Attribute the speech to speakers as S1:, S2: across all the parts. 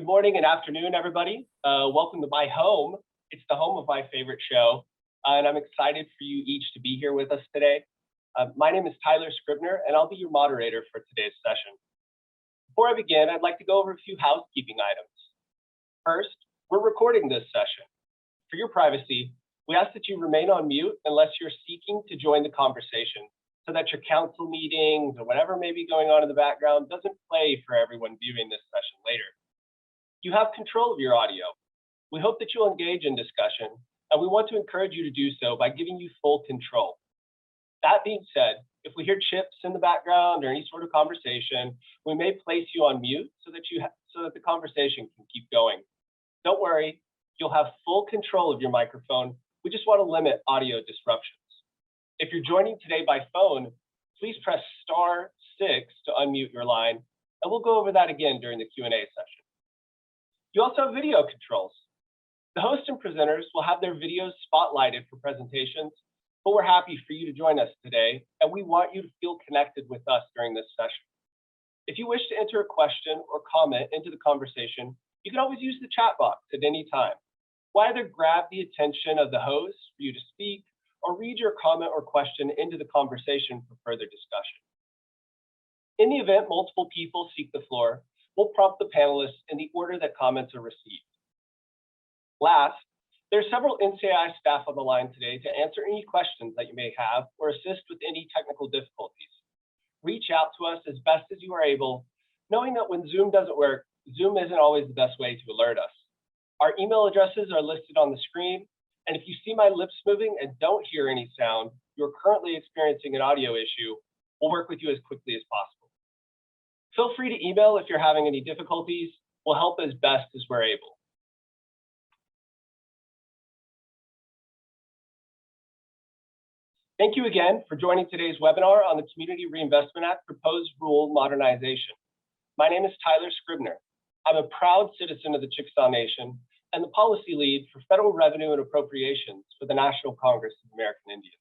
S1: Good morning and afternoon, everybody. Welcome to my home. It's the home of my favorite show, and I'm excited for you each to be here with us today. My name is Tyler Scribner, and I'll be your moderator for today's session. Before I begin, I'd like to go over a few housekeeping items. First, we're recording this session. For your privacy, we ask that you remain on mute unless you're seeking to join the conversation, so that your council meetings or whatever may be going on in the background doesn't play for everyone viewing this session later. You have control of your audio. We hope that you'll engage in discussion, and we want to encourage you to do so by giving you full control. That being said, if we hear chips in the background or any sort of conversation, we may place you on mute so that the conversation can keep going. Don't worry, you'll have full control of your microphone. We just want to limit audio disruptions. If you're joining today by phone, please press *6 to unmute your line, and we'll go over that again during the Q&A session. You also have video controls. The host and presenters will have their videos spotlighted for presentations, but we're happy for you to join us today, and we want you to feel connected with us during this session. If you wish to enter a question or comment into the conversation, you can always use the chat box at any time. We'll either grab the attention of the host for you to speak, or read your comment or question into the conversation for further discussion. In the event multiple people seek the floor, we'll prompt the panelists in the order that comments are received. Last, there are several NCAI staff on the line today to answer any questions that you may have or assist with any technical difficulties. Reach out to us as best as you are able, knowing that when Zoom doesn't work, Zoom isn't always the best way to alert us. Our email addresses are listed on the screen, and if you see my lips moving and don't hear any sound, you're currently experiencing an audio issue. We'll work with you as quickly as possible. Feel free to email if you're having any difficulties. We'll help as best as we're able. Thank you again for joining today's webinar on the Community Reinvestment Act Proposed Rule Modernization. My name is Tyler Scribner. I'm a proud citizen of the Chickasaw Nation and the policy lead for federal revenue and appropriations for the National Congress of American Indians.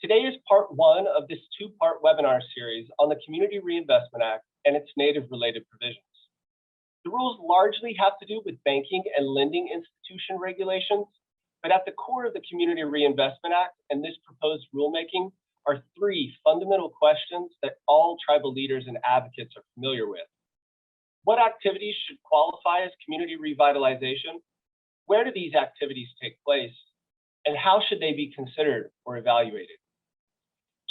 S1: Today is part one of this two-part webinar series on the Community Reinvestment Act and its native-related provisions. The rules largely have to do with banking and lending institution regulations, but at the core of the Community Reinvestment Act and this proposed rulemaking are three fundamental questions that all tribal leaders and advocates are familiar with. What activities should qualify as community revitalization? Where do these activities take place? And how should they be considered or evaluated?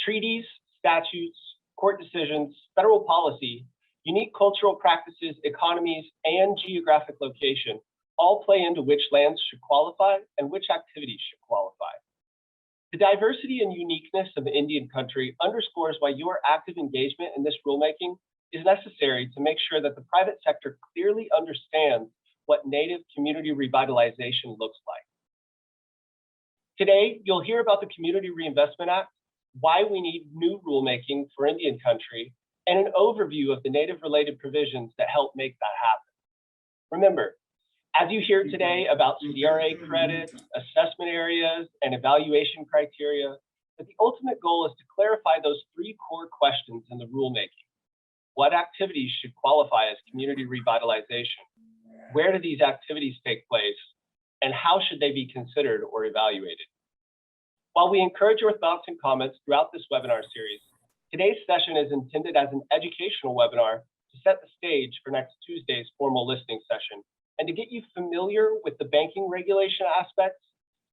S1: Treaties, statutes, court decisions, federal policy, unique cultural practices, economies, and geographic location all play into which lands should qualify and which activities should qualify. The diversity and uniqueness of Indian country underscores why your active engagement in this rulemaking is necessary to make sure that the private sector clearly understands what Native community revitalization looks like. Today, you'll hear about the Community Reinvestment Act, why we need new rulemaking for Indian country, and an overview of the Native-related provisions that help make that happen. Remember, as you hear today about CRA credits, assessment areas, and evaluation criteria, that the ultimate goal is to clarify those three core questions in the rulemaking. What activities should qualify as community revitalization? Where do these activities take place? And how should they be considered or evaluated? While we encourage your thoughts and comments throughout this webinar series, today's session is intended as an educational webinar to set the stage for next Tuesday's formal listening session and to get you familiar with the banking regulation aspects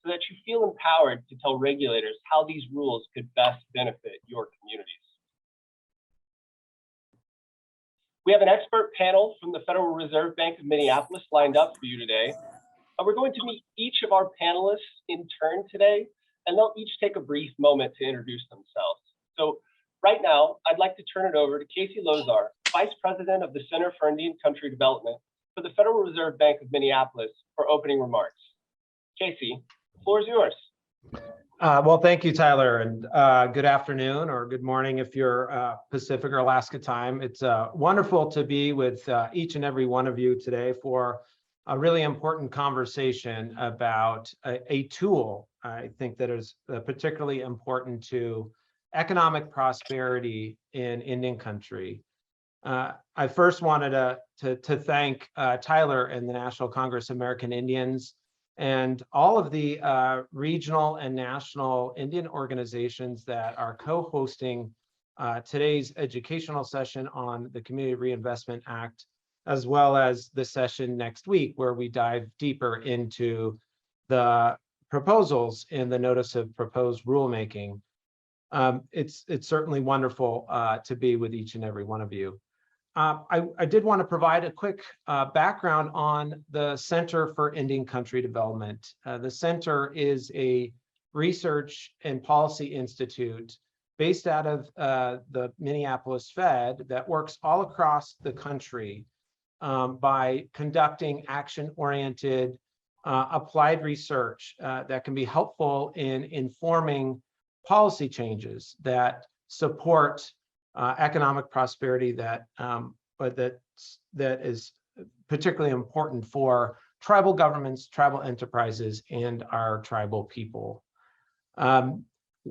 S1: so that you feel empowered to tell regulators how these rules could best benefit your communities. We have an expert panel from the Federal Reserve Bank of Minneapolis lined up for you today. We're going to meet each of our panelists in turn today, and they'll each take a brief moment to introduce themselves. So right now, I'd like to turn it over to Casey Lozar, Vice President of the Center for Indian Country Development for the Federal Reserve Bank of Minneapolis, for opening remarks. Casey, the floor is yours.
S2: Well, thank you, Tyler, and good afternoon or good morning if you're Pacific or Alaska time. It's wonderful to be with each and every one of you today for a really important conversation about a tool I think that is particularly important to economic prosperity in Indian country. I first wanted to thank Tyler and the National Congress of American Indians and all of the regional and national Indian organizations that are co-hosting today's educational session on the Community Reinvestment Act, as well as the session next week, where we dive deeper into the proposals in the notice of proposed rulemaking. It's certainly wonderful to be with each and every one of you. I did want to provide a quick background on the Center for Indian Country Development. The center is a research and policy institute based out of the Minneapolis Fed that works all across the country by conducting action-oriented applied research that can be helpful in informing policy changes that support economic prosperity that is particularly important for tribal governments, tribal enterprises, and our tribal people.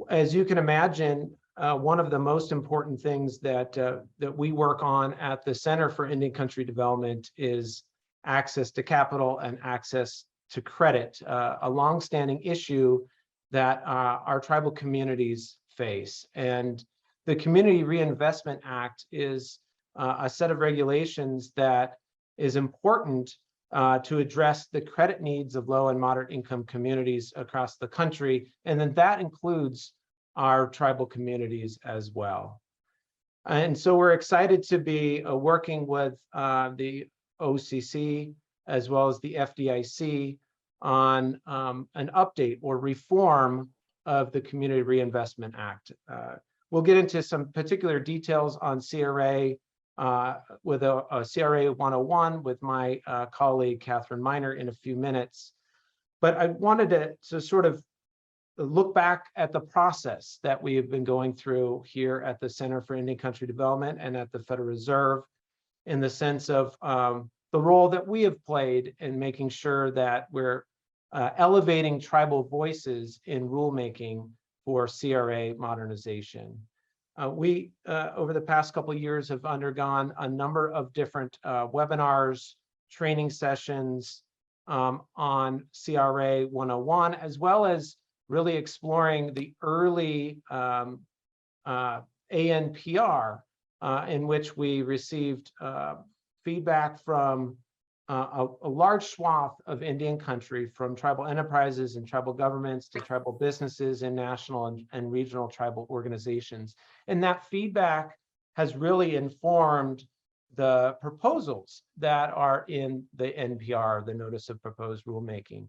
S2: As you can imagine, one of the most important things that we work on at the Center for Indian Country Development is access to capital and access to credit, a longstanding issue that our tribal communities face. And the Community Reinvestment Act is a set of regulations that is important to address the credit needs of low and moderate income communities across the country. And then that includes our tribal communities as well. And so we're excited to be working with the OCC as well as the FDIC on an update or reform of the Community Reinvestment Act. We'll get into some particular details on CRA with a CRA 101 with my colleague, Katherine Miner, in a few minutes. But I wanted to sort of look back at the process that we have been going through here at the Center for Indian Country Development and at the Federal Reserve, in the sense of the role that we have played in making sure that we're elevating tribal voices in rulemaking for CRA modernization. We, over the past couple of years, have undergone a number of different webinars, training sessions on CRA 101, as well as really exploring the early ANPR, in which we received feedback from a large swath of Indian country, from tribal enterprises and tribal governments to tribal businesses and national and regional tribal organizations. And that feedback has really informed the proposals that are in the NPR, the Notice of Proposed Rulemaking.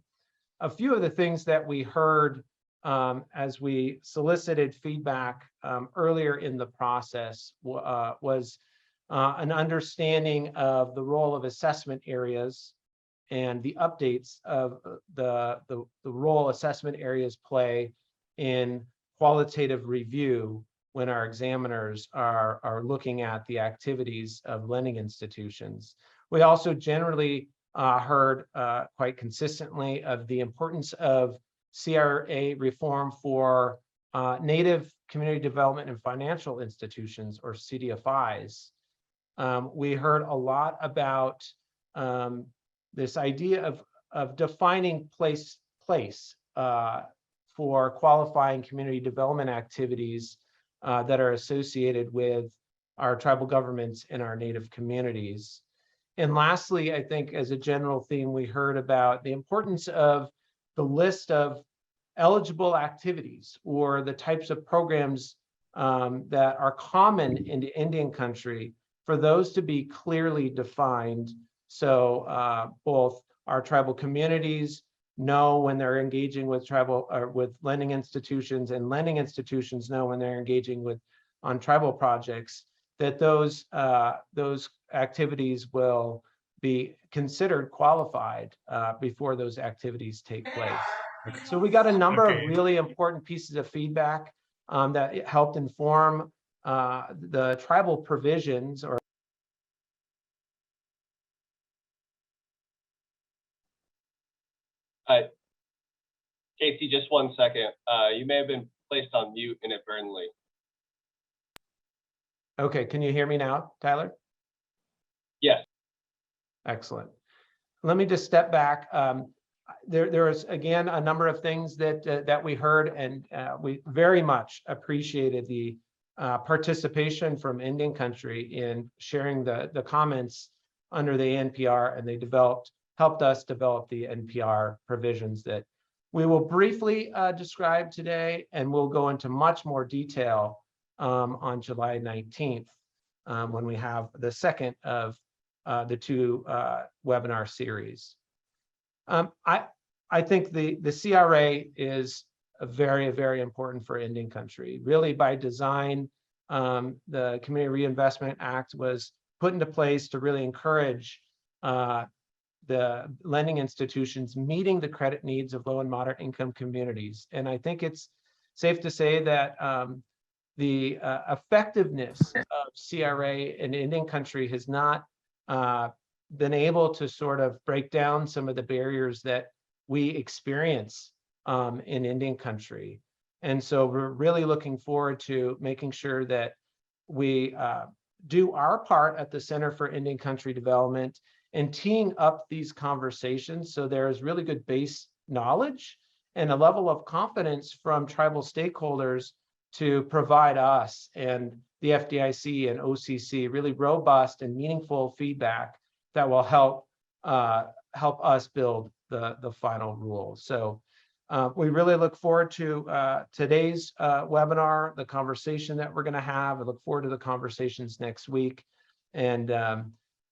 S2: A few of the things that we heard as we solicited feedback earlier in the process was an understanding of the role of assessment areas and the updates of the role assessment areas play in qualitative review when our examiners are looking at the activities of lending institutions. We also generally heard quite consistently of the importance of CRA reform for Native Community Development and Financial Institutions, or Cdfis. We heard a lot about this idea of defining place for qualifying community development activities that are associated with our tribal governments and our Native communities. And lastly, I think as a general theme, we heard about the importance of the list of eligible activities or the types of programs that are common in the Indian country, for those to be clearly defined. So both our tribal communities know when they're engaging with tribal or with lending institutions, and lending institutions know when they're engaging on tribal projects, that those activities will be considered qualified before those activities take place. So we got a number of really important pieces of feedback that helped inform the tribal provisions. Or
S1: Casey, just 1 second. You may have been placed on mute inadvertently.
S2: Okay, can you hear me now, Tyler? Excellent. Let me just step back. There is, again, a number of things that we heard, and we very much appreciated the participation from Indian Country in sharing the comments under the NPR, and they helped us develop the NPR provisions that we will briefly describe today, and we'll go into much more detail on July 19th when we have the second of the two webinar series. I think the CRA is very, very important for Indian Country. Really, by design, the Community Reinvestment Act was put into place to really encourage the lending institutions meeting the credit needs of low and moderate income communities. And I think it's safe to say that the effectiveness of CRA in Indian Country has not been able to sort of break down some of the barriers that we experience in Indian Country. And so we're really looking forward to making sure that we do our part at the Center for Indian Country Development and teeing up these conversations so there is really good base knowledge and a level of confidence from tribal stakeholders to provide us and the FDIC and OCC really robust and meaningful feedback that will help us build the final rule. So we really look forward to today's webinar, the conversation that we're going to have. I look forward to the conversations next week, and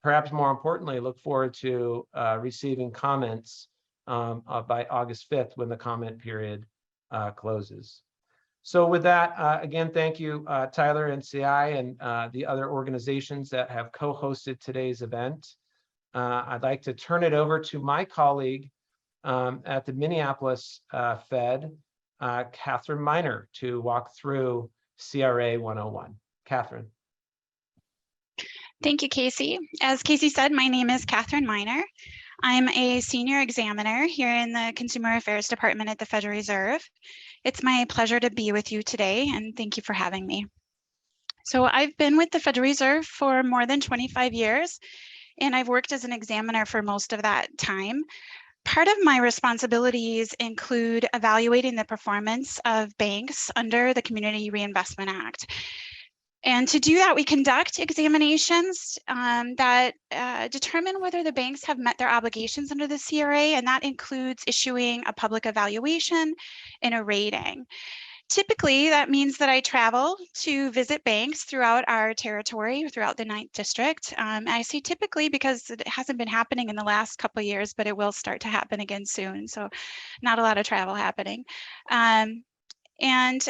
S2: perhaps more importantly, look forward to receiving comments by August 5th when the comment period closes. So with that, again, thank you, Tyler and CI and the other organizations that have co-hosted today's event. I'd like to turn it over to my colleague at the Minneapolis Fed, Katherine Miner, to walk through CRA 101. Katherine.
S3: Thank you, Casey. As Casey said, my name is Katherine Miner. I'm a senior examiner here in the Consumer Affairs Department at the Federal Reserve. It's my pleasure to be with you today, and thank you for having me. So I've been with the Federal Reserve for more than 25 years, and I've worked as an examiner for most of that time. Part of my responsibilities include evaluating the performance of banks under the Community Reinvestment Act. And to do that, we conduct examinations that determine whether the banks have met their obligations under the CRA, and that includes issuing a public evaluation and a rating. Typically, that means that I travel to visit banks throughout our territory, throughout the 9th District. I say typically because it hasn't been happening in the last couple of years, but it will start to happen again soon. So not a lot of travel happening. And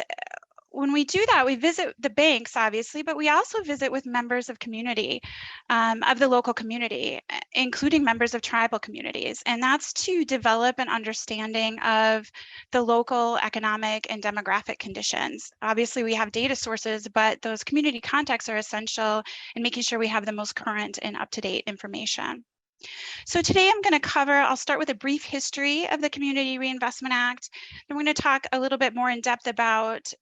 S3: when we do that, we visit the banks, obviously, but we also visit with members of community, of the local community, including members of tribal communities. And that's to develop an understanding of the local economic and demographic conditions. Obviously, we have data sources, but those community contacts are essential in making sure we have the most current and up-to-date information. So today I'm going to I'll start with a brief history of the Community Reinvestment Act. Then we're going to talk a little bit more in depth about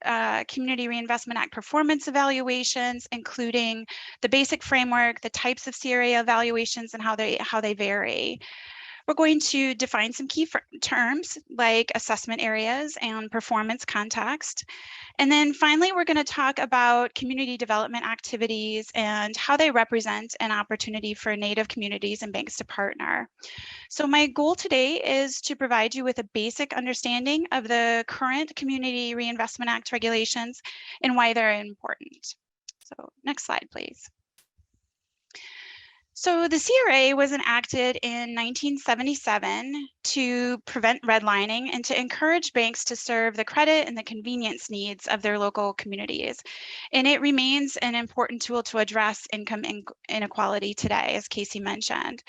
S3: Community Reinvestment Act performance evaluations, including the basic framework, the types of CRA evaluations, and how they vary. We're going to define some key terms like assessment areas and performance context. And then finally, we're going to talk about community development activities and how they represent an opportunity for Native communities and banks to partner. So my goal today is to provide you with a basic understanding of the current Community Reinvestment Act regulations and why they're important. So next slide, please. So the CRA was enacted in 1977 to prevent redlining and to encourage banks to serve the credit and the convenience needs of their local communities. And it remains an important tool to address income inequality today, as Casey mentioned.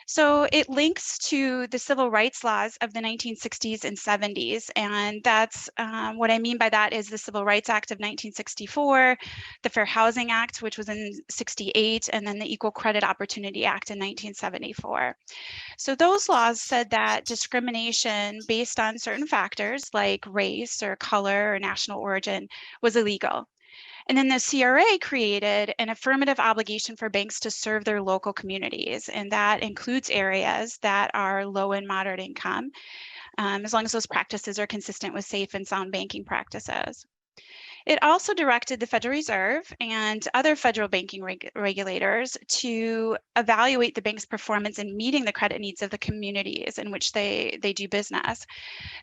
S3: So it links to the civil rights laws of the 1960s and 70s. And that's what I mean by that is the Civil Rights Act of 1964, the Fair Housing Act, which was in 68, and then the Equal Credit Opportunity Act in 1974. So those laws said that discrimination based on certain factors like race or color or national origin was illegal. And then the CRA created an affirmative obligation for banks to serve their local communities, and that includes areas that are low and moderate income, as long as those practices are consistent with safe and sound banking practices. It also directed the Federal Reserve and other federal banking regulators to evaluate the bank's performance in meeting the credit needs of the communities in which they do business.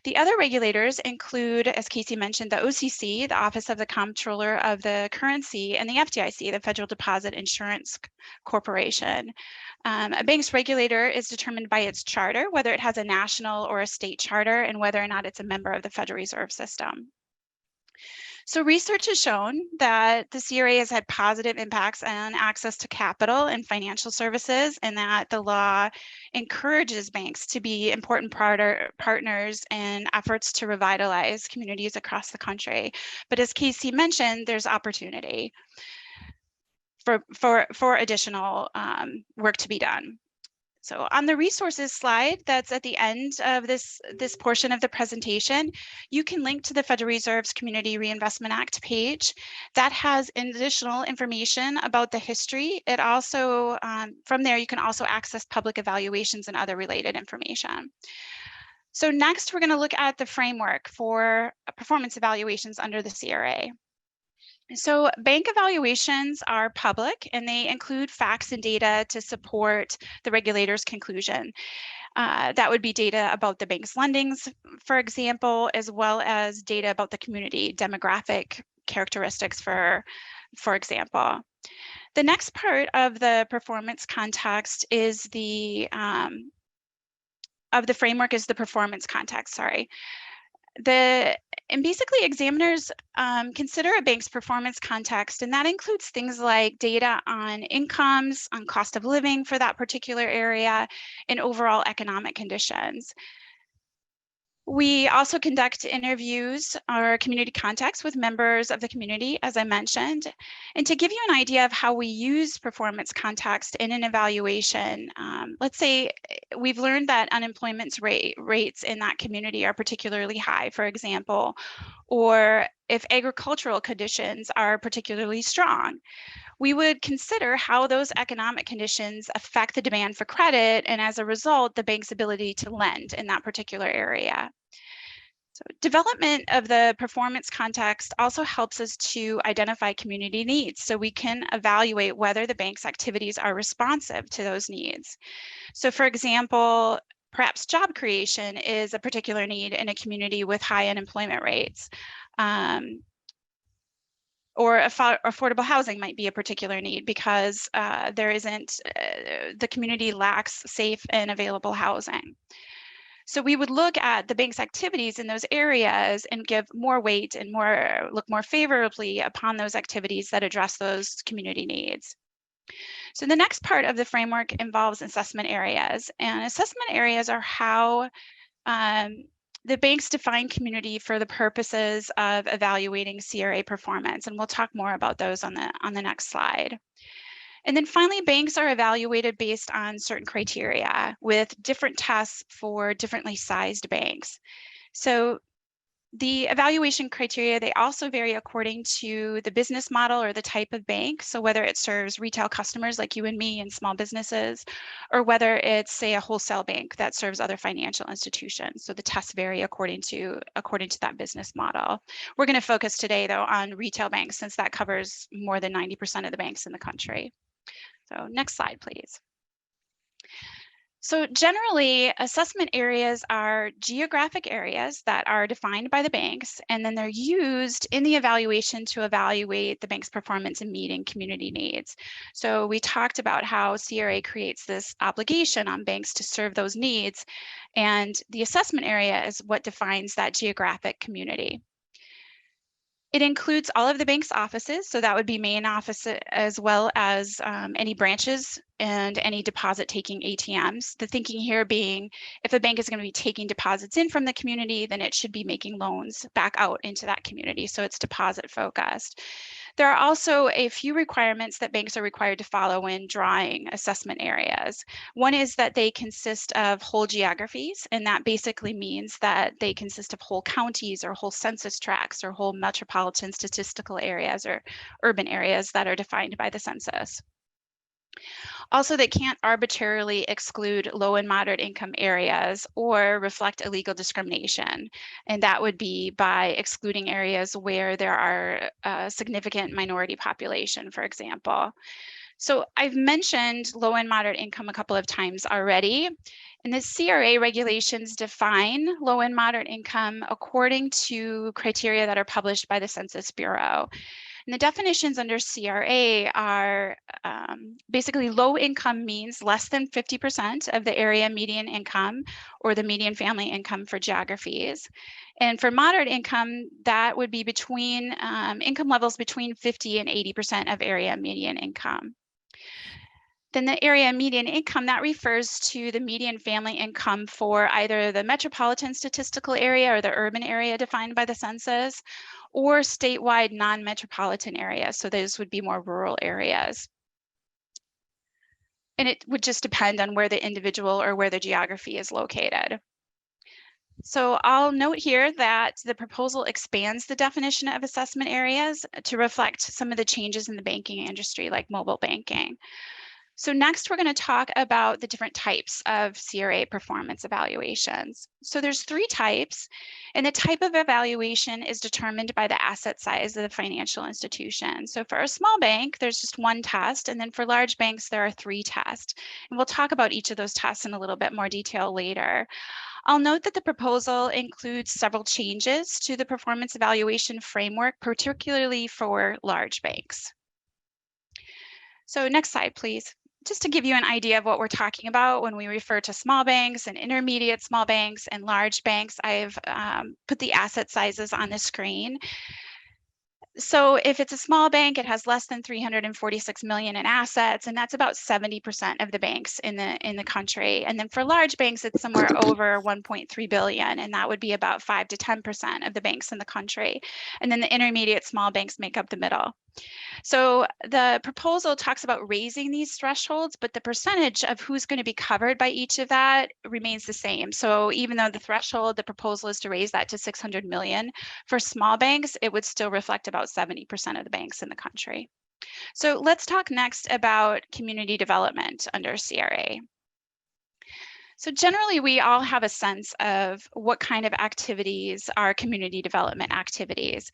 S3: The other regulators include, as Casey mentioned, the OCC, the Office of the Comptroller of the Currency, and the FDIC, the Federal Deposit Insurance Corporation. A bank's regulator is determined by its charter, whether it has a national or a state charter, and whether or not it's a member of the Federal Reserve System. So research has shown that the CRA has had positive impacts on access to capital and financial services, and that the law encourages banks to be important partners in efforts to revitalize communities across the country. But as Casey mentioned, there's opportunity for additional work to be done. So on the resources slide that's at the end of this portion of the presentation, you can link to the Federal Reserve's Community Reinvestment Act page. That has additional information about the history. It also, from there, you can also access public evaluations and other related information. So next, we're going to look at the framework for performance evaluations under the CRA. So bank evaluations are public, and they include facts and data to support the regulator's conclusion. That would be data about the bank's lendings, for example, as well as data about the community demographic characteristics, for example. The next part of the performance context is of the framework is the performance context, sorry. And basically examiners consider a bank's performance context, and that includes things like data on incomes, on cost of living for that particular area, and overall economic conditions. We also conduct interviews or community contacts with members of the community, as I mentioned. And to give you an idea of how we use performance context in an evaluation, let's say we've learned that unemployment rates in that community are particularly high, for example, or if agricultural conditions are particularly strong. We would consider how those economic conditions affect the demand for credit, and as a result, the bank's ability to lend in that particular area. So development of the performance context also helps us to identify community needs, so we can evaluate whether the bank's activities are responsive to those needs. So for example, perhaps job creation is a particular need in a community with high unemployment rates. Or affordable housing might be a particular need because the community lacks safe and available housing. So we would look at the bank's activities in those areas and give more weight and look more favorably upon those activities that address those community needs. So the next part of the framework involves assessment areas, and assessment areas are how the banks define community for the purposes of evaluating CRA performance, and we'll talk more about those on the next slide. And then finally, banks are evaluated based on certain criteria with different tests for differently sized banks. So the evaluation criteria, they also vary according to the business model or the type of bank. So whether it serves retail customers like you and me and small businesses, or whether it's, say, a wholesale bank that serves other financial institutions. So the tests vary according to that business model. We're going to focus today, though, on retail banks, since that covers more than 90% of the banks in the country. So next slide, please. So generally, assessment areas are geographic areas that are defined by the banks, and then they're used in the evaluation to evaluate the bank's performance in meeting community needs. So we talked about how CRA creates this obligation on banks to serve those needs, and the assessment area is what defines that geographic community. It includes all of the bank's offices, so that would be main office as well as any branches and any deposit-taking ATMs. The thinking here being, if a bank is going to be taking deposits in from the community, then it should be making loans back out into that community, so it's deposit focused. There are also a few requirements that banks are required to follow when drawing assessment areas. One is that they consist of whole geographies, and that basically means that they consist of whole counties or whole census tracts or whole metropolitan statistical areas or urban areas that are defined by the census. Also, they can't arbitrarily exclude low and moderate income areas or reflect illegal discrimination. And that would be by excluding areas where there are a significant minority population, for example. So I've mentioned low and moderate income a couple of times already. And the CRA regulations define low and moderate income according to criteria that are published by the Census Bureau. And the definitions under CRA are basically low income means less than 50% of the area median income or the median family income for geographies. And for moderate income, that would be between income levels between 50 and 80% of area median income. Then the area median income, that refers to the median family income for either the metropolitan statistical area or the urban area defined by the census, or statewide non-metropolitan areas. So those would be more rural areas. And it would just depend on where the individual or where the geography is located. So I'll note here that the proposal expands the definition of assessment areas to reflect some of the changes in the banking industry, like mobile banking. So next, we're going to talk about the different types of CRA performance evaluations. So there's 3 types, and the type of evaluation is determined by the asset size of the financial institution. So for a small bank, there's just 1 test, and then for large banks, there are 3 tests. And we'll talk about each of those tests in a little bit more detail later. I'll note that the proposal includes several changes to the performance evaluation framework, particularly for large banks. So next slide, please. Just to give you an idea of what we're talking about when we refer to small banks and intermediate small banks and large banks, I've put the asset sizes on the screen. So if it's a small bank, it has less than 346 million in assets, and that's about 70% of the banks in the country. And then for large banks, it's somewhere over 1.3 billion, and that would be about 5 to 10% of the banks in the country. And then the intermediate small banks make up the middle. So the proposal talks about raising these thresholds, but the percentage of who's going to be covered by each of that remains the same. So even though the threshold, the proposal is to raise that to 600 million, for small banks, it would still reflect about 70% of the banks in the country. So let's talk next about community development under CRA. So generally, we all have a sense of what kind of activities are community development activities.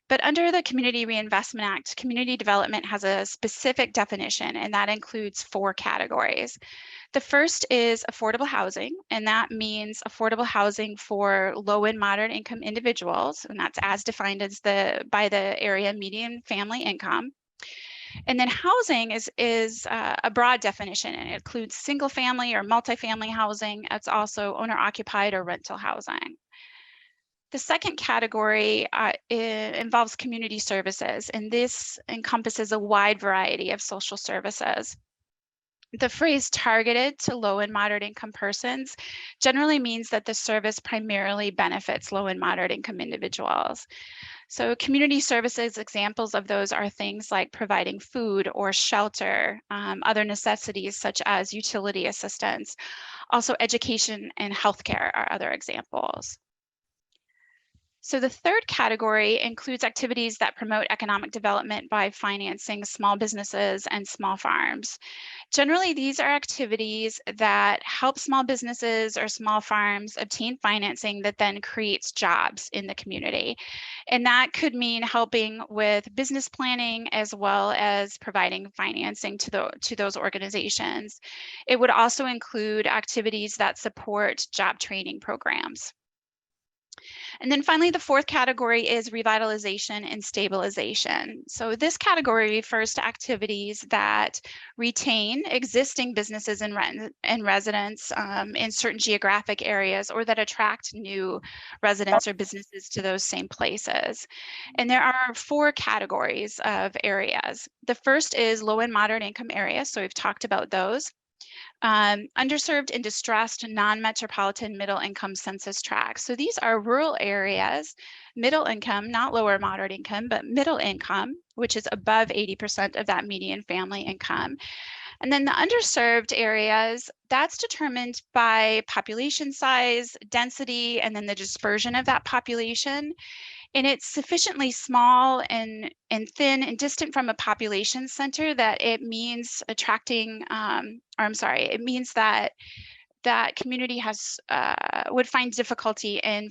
S3: But under the Community Reinvestment Act, community development has a specific definition, and that includes 4 categories. The first is affordable housing, and that means affordable housing for low and moderate income individuals, and that's as defined as by the area median family income. And then housing is a broad definition, and it includes single family or multifamily housing. It's also owner occupied or rental housing. The second category involves community services, and this encompasses a wide variety of social services. The phrase targeted to low and moderate income persons generally means that the service primarily benefits low and moderate income individuals. So community services, examples of those are things like providing food or shelter, other necessities such as utility assistance. Also education and healthcare are other examples. So the third category includes activities that promote economic development by financing small businesses and small farms. Generally, these are activities that help small businesses or small farms obtain financing that then creates jobs in the community. And that could mean helping with business planning as well as providing financing to those organizations. It would also include activities that support job training programs. And then finally, the fourth category is revitalization and stabilization. So this category refers to activities that retain existing businesses and residents in certain geographic areas, or that attract new residents or businesses to those same places. And there are 4 categories of areas. The first is low and moderate income areas. So we've talked about those. underserved and distressed non-metropolitan middle income census tracts. So these are rural areas, middle income, not lower moderate income, but middle income, which is above 80% of that median family income. And then the underserved areas, that's determined by population size, density, and then the dispersion of that population. And it's sufficiently small and thin and distant from a population center that it means attracting, it means that that community has would find difficulty in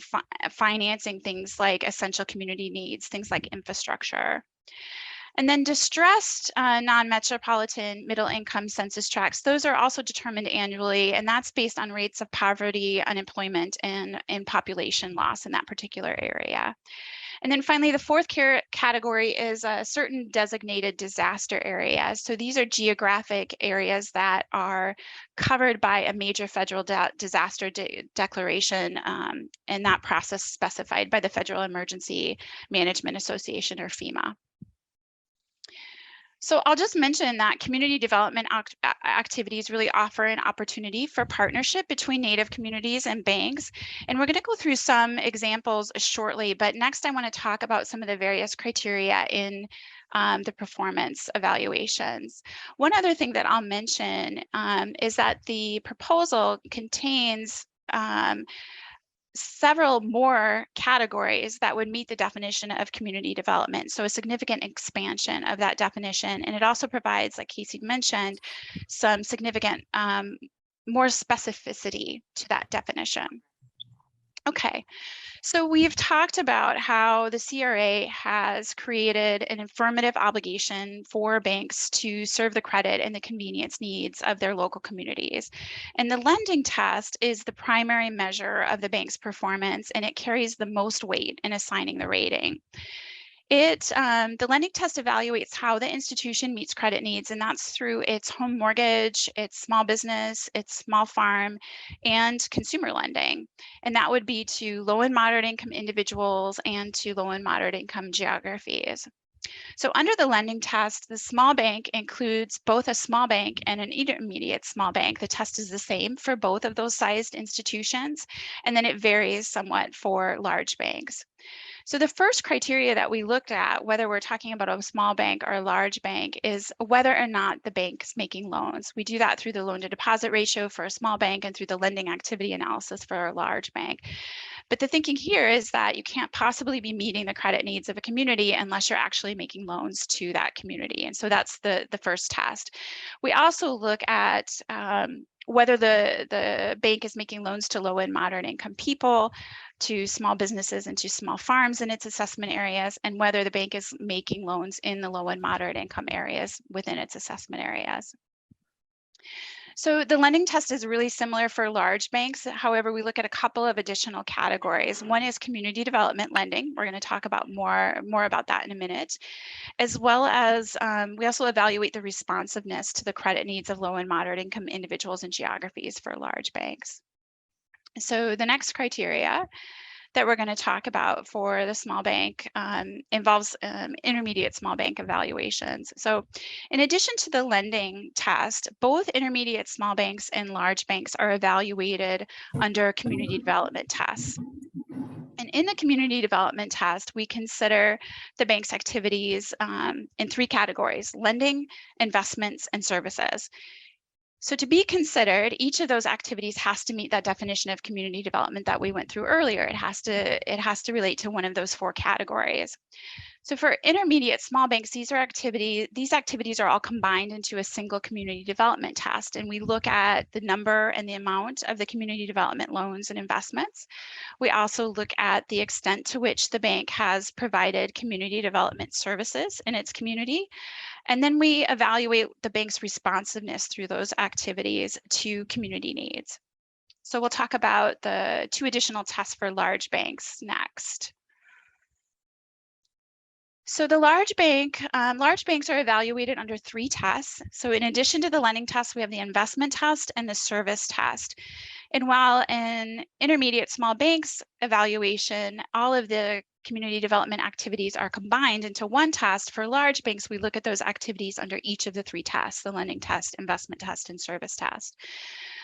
S3: financing things like essential community needs, things like infrastructure. And then distressed non-metropolitan middle income census tracts, those are also determined annually, and that's based on rates of poverty, unemployment, and population loss in that particular area. And then finally, the fourth category is certain designated disaster areas. So these are geographic areas that are covered by a major federal disaster declaration, and that process specified by the Federal Emergency Management Association, or FEMA. So I'll just mention that community development activities really offer an opportunity for partnership between Native communities and banks. And we're going to go through some examples shortly, but next I want to talk about some of the various criteria in the performance evaluations. One other thing that I'll mention is that the proposal contains several more categories that would meet the definition of community development. So a significant expansion of that definition. And it also provides, like Casey mentioned, some significant more specificity to that definition. Okay, so we've talked about how the CRA has created an affirmative obligation for banks to serve the credit and the convenience needs of their local communities. And the lending test is the primary measure of the bank's performance, and it carries the most weight in assigning the rating. The lending test evaluates how the institution meets credit needs, and that's through its home mortgage, its small business, its small farm, and consumer lending. And that would be to low and moderate income individuals and to low and moderate income geographies. So under the lending test, the small bank includes both a small bank and an intermediate small bank. The test is the same for both of those sized institutions, and then it varies somewhat for large banks. So the first criteria that we looked at, whether we're talking about a small bank or a large bank, is whether or not the bank is making loans. We do that through the loan to deposit ratio for a small bank and through the lending activity analysis for a large bank. But the thinking here is that you can't possibly be meeting the credit needs of a community unless you're actually making loans to that community. And so that's the first test. We also look at whether the bank is making loans to low and moderate income people, to small businesses, and to small farms in its assessment areas, and whether the bank is making loans in the low and moderate income areas within its assessment areas. So the lending test is really similar for large banks. However, we look at a couple of additional categories. One is community development lending. We're going to talk about more about that in a minute, as well as we also evaluate the responsiveness to the credit needs of low and moderate income individuals and geographies for large banks. So the next criteria that we're going to talk about for the small bank involves intermediate small bank evaluations. So in addition to the lending test, both intermediate small banks and large banks are evaluated under community development tests. And in the community development test, we consider the bank's activities in three categories: lending, investments, and services. So to be considered, each of those activities has to meet that definition of community development that we went through earlier. It has to relate to one of those four categories. So for intermediate small banks, these activities are all combined into a single community development test. And we look at the number and the amount of the community development loans and investments. We also look at the extent to which the bank has provided community development services in its community. And then we evaluate the bank's responsiveness through those activities to community needs. So we'll talk about the two additional tests for large banks next. So the large banks are evaluated under three tests. So in addition to the lending test, we have the investment test and the service test. And while in intermediate small banks evaluation, all of the community development activities are combined into one test. For large banks, we look at those activities under each of the three tests, the lending test, investment test, and service test.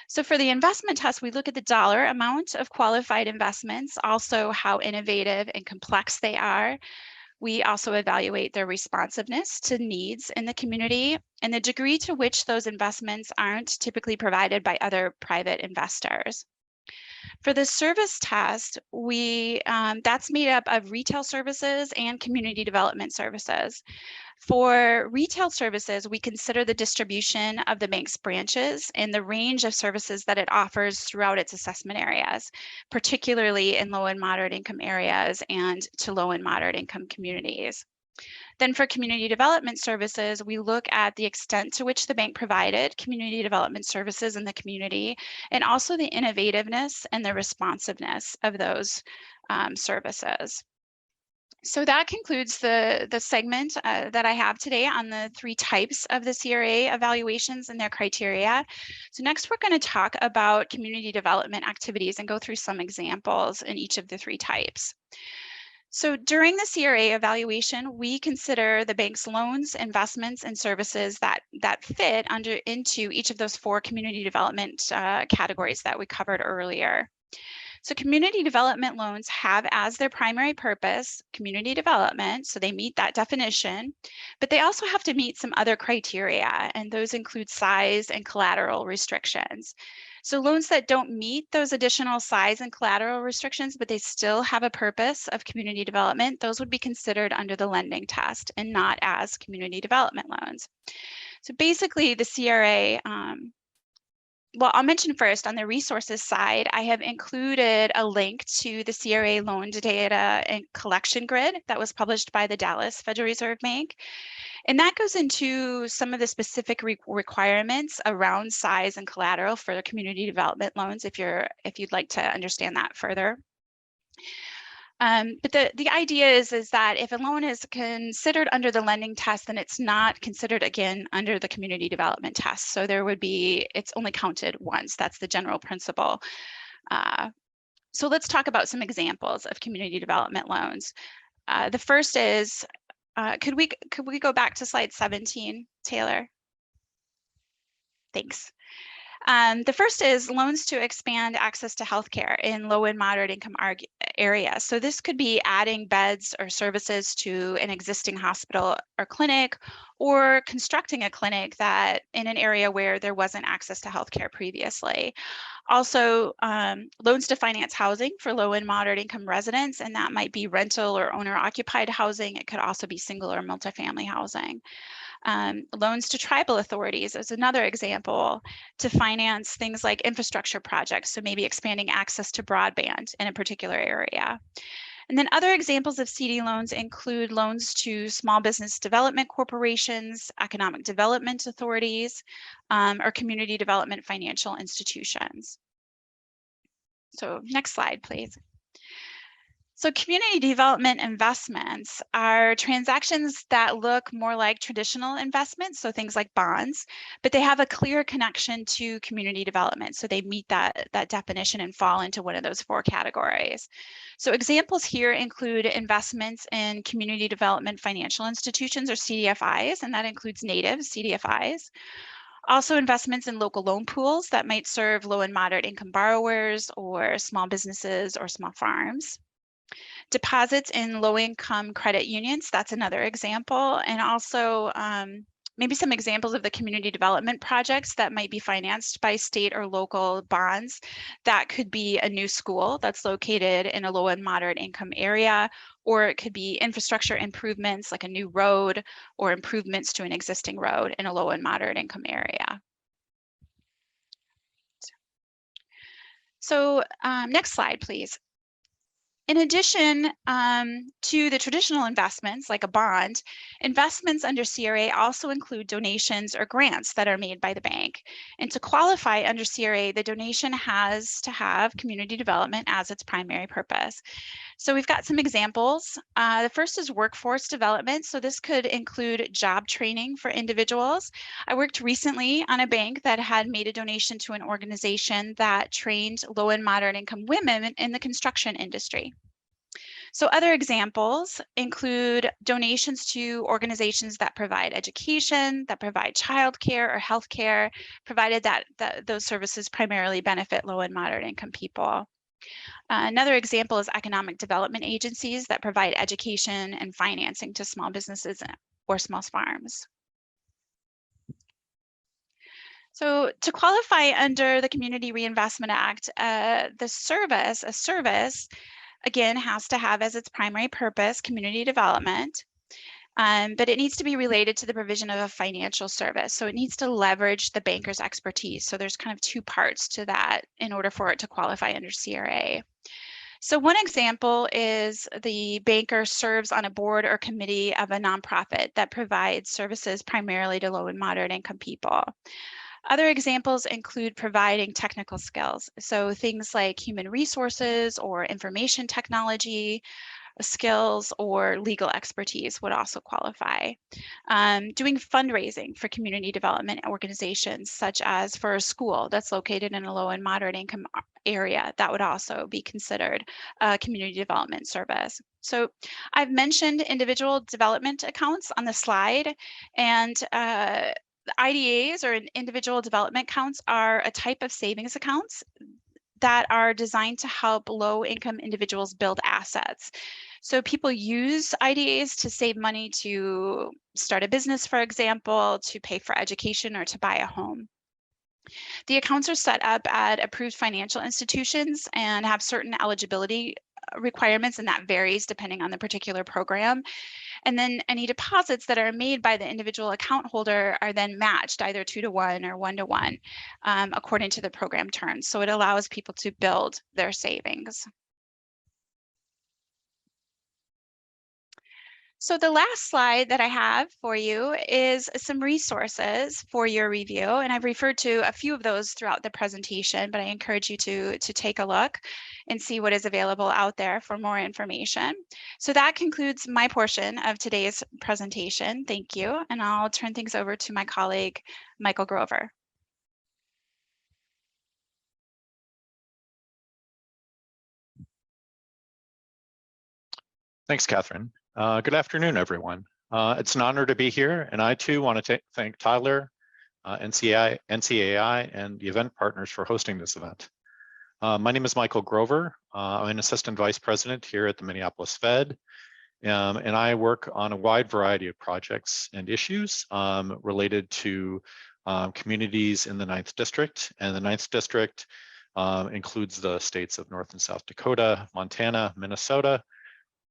S3: So for the investment test, we look at the dollar amount of qualified investments, also how innovative and complex they are. We also evaluate their responsiveness to needs in the community and the degree to which those investments aren't typically provided by other private investors. For the service test, that's made up of retail services and community development services. For retail services, we consider the distribution of the bank's branches and the range of services that it offers throughout its assessment areas, particularly in low and moderate income areas and to low and moderate income communities. Then for community development services, we look at the extent to which the bank provided community development services in the community, and also the innovativeness and the responsiveness of those services. So that concludes the segment that I have today on the three types of the CRA evaluations and their criteria. So next, we're going to talk about community development activities and go through some examples in each of the three types. So during the CRA evaluation, we consider the bank's loans, investments, and services that fit into each of those four community development categories that we covered earlier. So community development loans have as their primary purpose community development, so they meet that definition, but they also have to meet some other criteria, and those include size and collateral restrictions. So loans that don't meet those additional size and collateral restrictions, but they still have a purpose of community development, those would be considered under the lending test and not as community development loans. So basically the CRA, well, I'll mention first on the resources side, I have included a link to the CRA loan data and collection grid that was published by the Dallas Federal Reserve Bank. And that goes into some of the specific requirements around size and collateral for the community development loans if you'd like to understand that further. But the idea is that if a loan is considered under the lending test, then it's not considered again under the community development test. So it's only counted once. That's the general principle. So let's talk about some examples of community development loans. The first is, could we go back to slide 17, Taylor? Thanks. The first is loans to expand access to healthcare in low and moderate income areas. So this could be adding beds or services to an existing hospital or clinic, or constructing a clinic that in an area where there wasn't access to healthcare previously. Also, loans to finance housing for low and moderate income residents, and that might be rental or owner occupied housing. It could also be single or multifamily housing. Loans to tribal authorities is another example to finance things like infrastructure projects, so maybe expanding access to broadband in a particular area. And then other examples of CD loans include loans to small business development corporations, economic development authorities, or community development financial institutions. So next slide, please. So community development investments are transactions that look more like traditional investments, so things like bonds, but they have a clear connection to community development. So they meet that definition and fall into one of those four categories. So examples here include investments in community development financial institutions, or CDFIs, and that includes native CDFIs. Also investments in local loan pools that might serve low and moderate income borrowers or small businesses or small farms. Deposits in low-income credit unions, that's another example. And also maybe some examples of the community development projects that might be financed by state or local bonds. That could be a new school that's located in a low and moderate income area, or it could be infrastructure improvements like a new road or improvements to an existing road in a low and moderate income area. So next slide, please. In addition to the traditional investments like a bond, investments under CRA also include donations or grants that are made by the bank. And to qualify under CRA, the donation has to have community development as its primary purpose. So we've got some examples. The first is workforce development. So this could include job training for individuals. I worked recently on a bank that had made a donation to an organization that trained low and moderate income women in the construction industry. So other examples include donations to organizations that provide education, that provide childcare or healthcare, provided that those services primarily benefit low and moderate income people. Another example is economic development agencies that provide education and financing to small businesses or small farms. So to qualify under the Community Reinvestment Act, a service, again, has to have as its primary purpose community development, but it needs to be related to the provision of a financial service. So it needs to leverage the banker's expertise. So there's kind of two parts to that in order for it to qualify under CRA. So one example is the banker serves on a board or committee of a nonprofit that provides services primarily to low and moderate income people. Other examples include providing technical skills. So things like human resources or information technology skills or legal expertise would also qualify. Doing fundraising for community development organizations, such as for a school that's located in a low and moderate income area, that would also be considered a community development service. So I've mentioned individual development accounts on the slide, and IDAs or individual development accounts are a type of savings accounts that are designed to help low-income individuals build assets. So people use IDAs to save money to start a business, for example, to pay for education or to buy a home. The accounts are set up at approved financial institutions and have certain eligibility requirements, and that varies depending on the particular program. And then any deposits that are made by the individual account holder are then matched either 2-to-1 or 1-to-1 according to the program terms. So it allows people to build their savings. So the last slide that I have for you is some resources for your review, and I've referred to a few of those throughout the presentation, but I encourage you to take a look and see what is available out there for more information. So that concludes my portion of today's presentation. Thank you, and I'll turn things over to my colleague, Michael Grover.
S4: Thanks, Catherine. Good afternoon, everyone. It's an honor to be here, and I too want to thank Tyler, NCAI, and the event partners for hosting this event. My name is Michael Grover. I'm an assistant vice president here at the Minneapolis Fed, and I work on a wide variety of projects and issues related to communities in the 9th District, and the 9th District includes the states of North and South Dakota, Montana, Minnesota,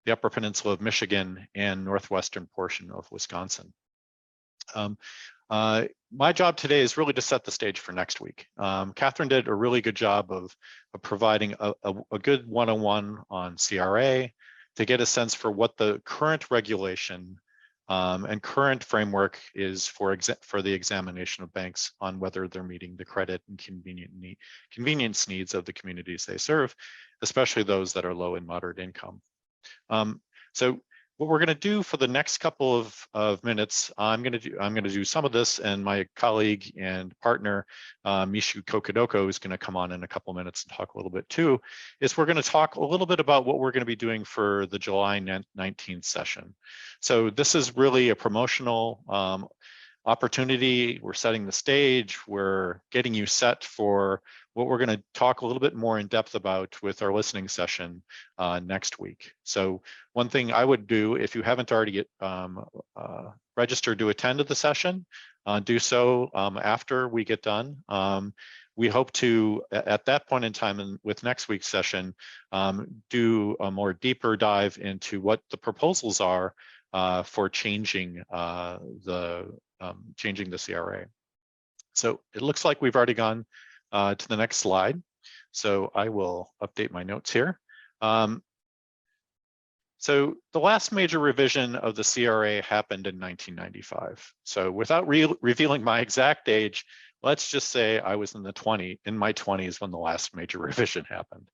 S4: the Upper Peninsula of Michigan, and northwestern portion of Wisconsin. My job today is really to set the stage for next week. Catherine did a really good job of providing a good 101 on CRA to get a sense for what the current regulation and current framework is for the examination of banks on whether they're meeting the credit and convenience needs of the communities they serve, especially those that are low and moderate income. So what we're going to do for the next couple of minutes, I'm going to do some of this, and my colleague and partner Mishu Kokodoko is going to come on in a couple of minutes and talk a little bit too. Is we're going to talk a little bit about what we're going to be doing for the July 19th session. So this is really a promotional opportunity. We're setting the stage. We're getting you set for what we're going to talk a little bit more in depth about with our listening session next week. So one thing I would do, if you haven't already registered to attend the session, do so after we get done. We hope to, at that point in time and with next week's session, do a more deeper dive into what the proposals are for changing the CRA. So it looks like we've already gone to the next slide. So I will update my notes here. So the last major revision of the CRA happened in 1995. So without revealing my exact age, let's just say I was in my 20s when the last major revision happened.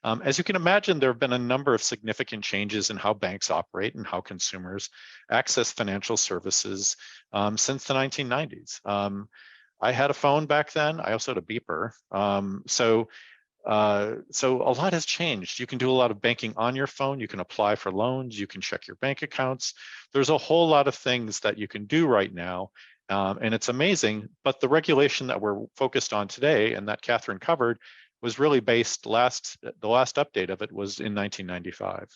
S4: As you can imagine, there have been a number of significant changes in how banks operate and how consumers access financial services since the 1990s. I had a phone back then. I also had a beeper. So So a lot has changed. You can do a lot of banking on your phone. You can apply for loans. You can check your bank accounts. There's a whole lot of things that you can do right now. And it's amazing. But the regulation that we're focused on today and that Katherine covered was really based the last update of it was in 1995.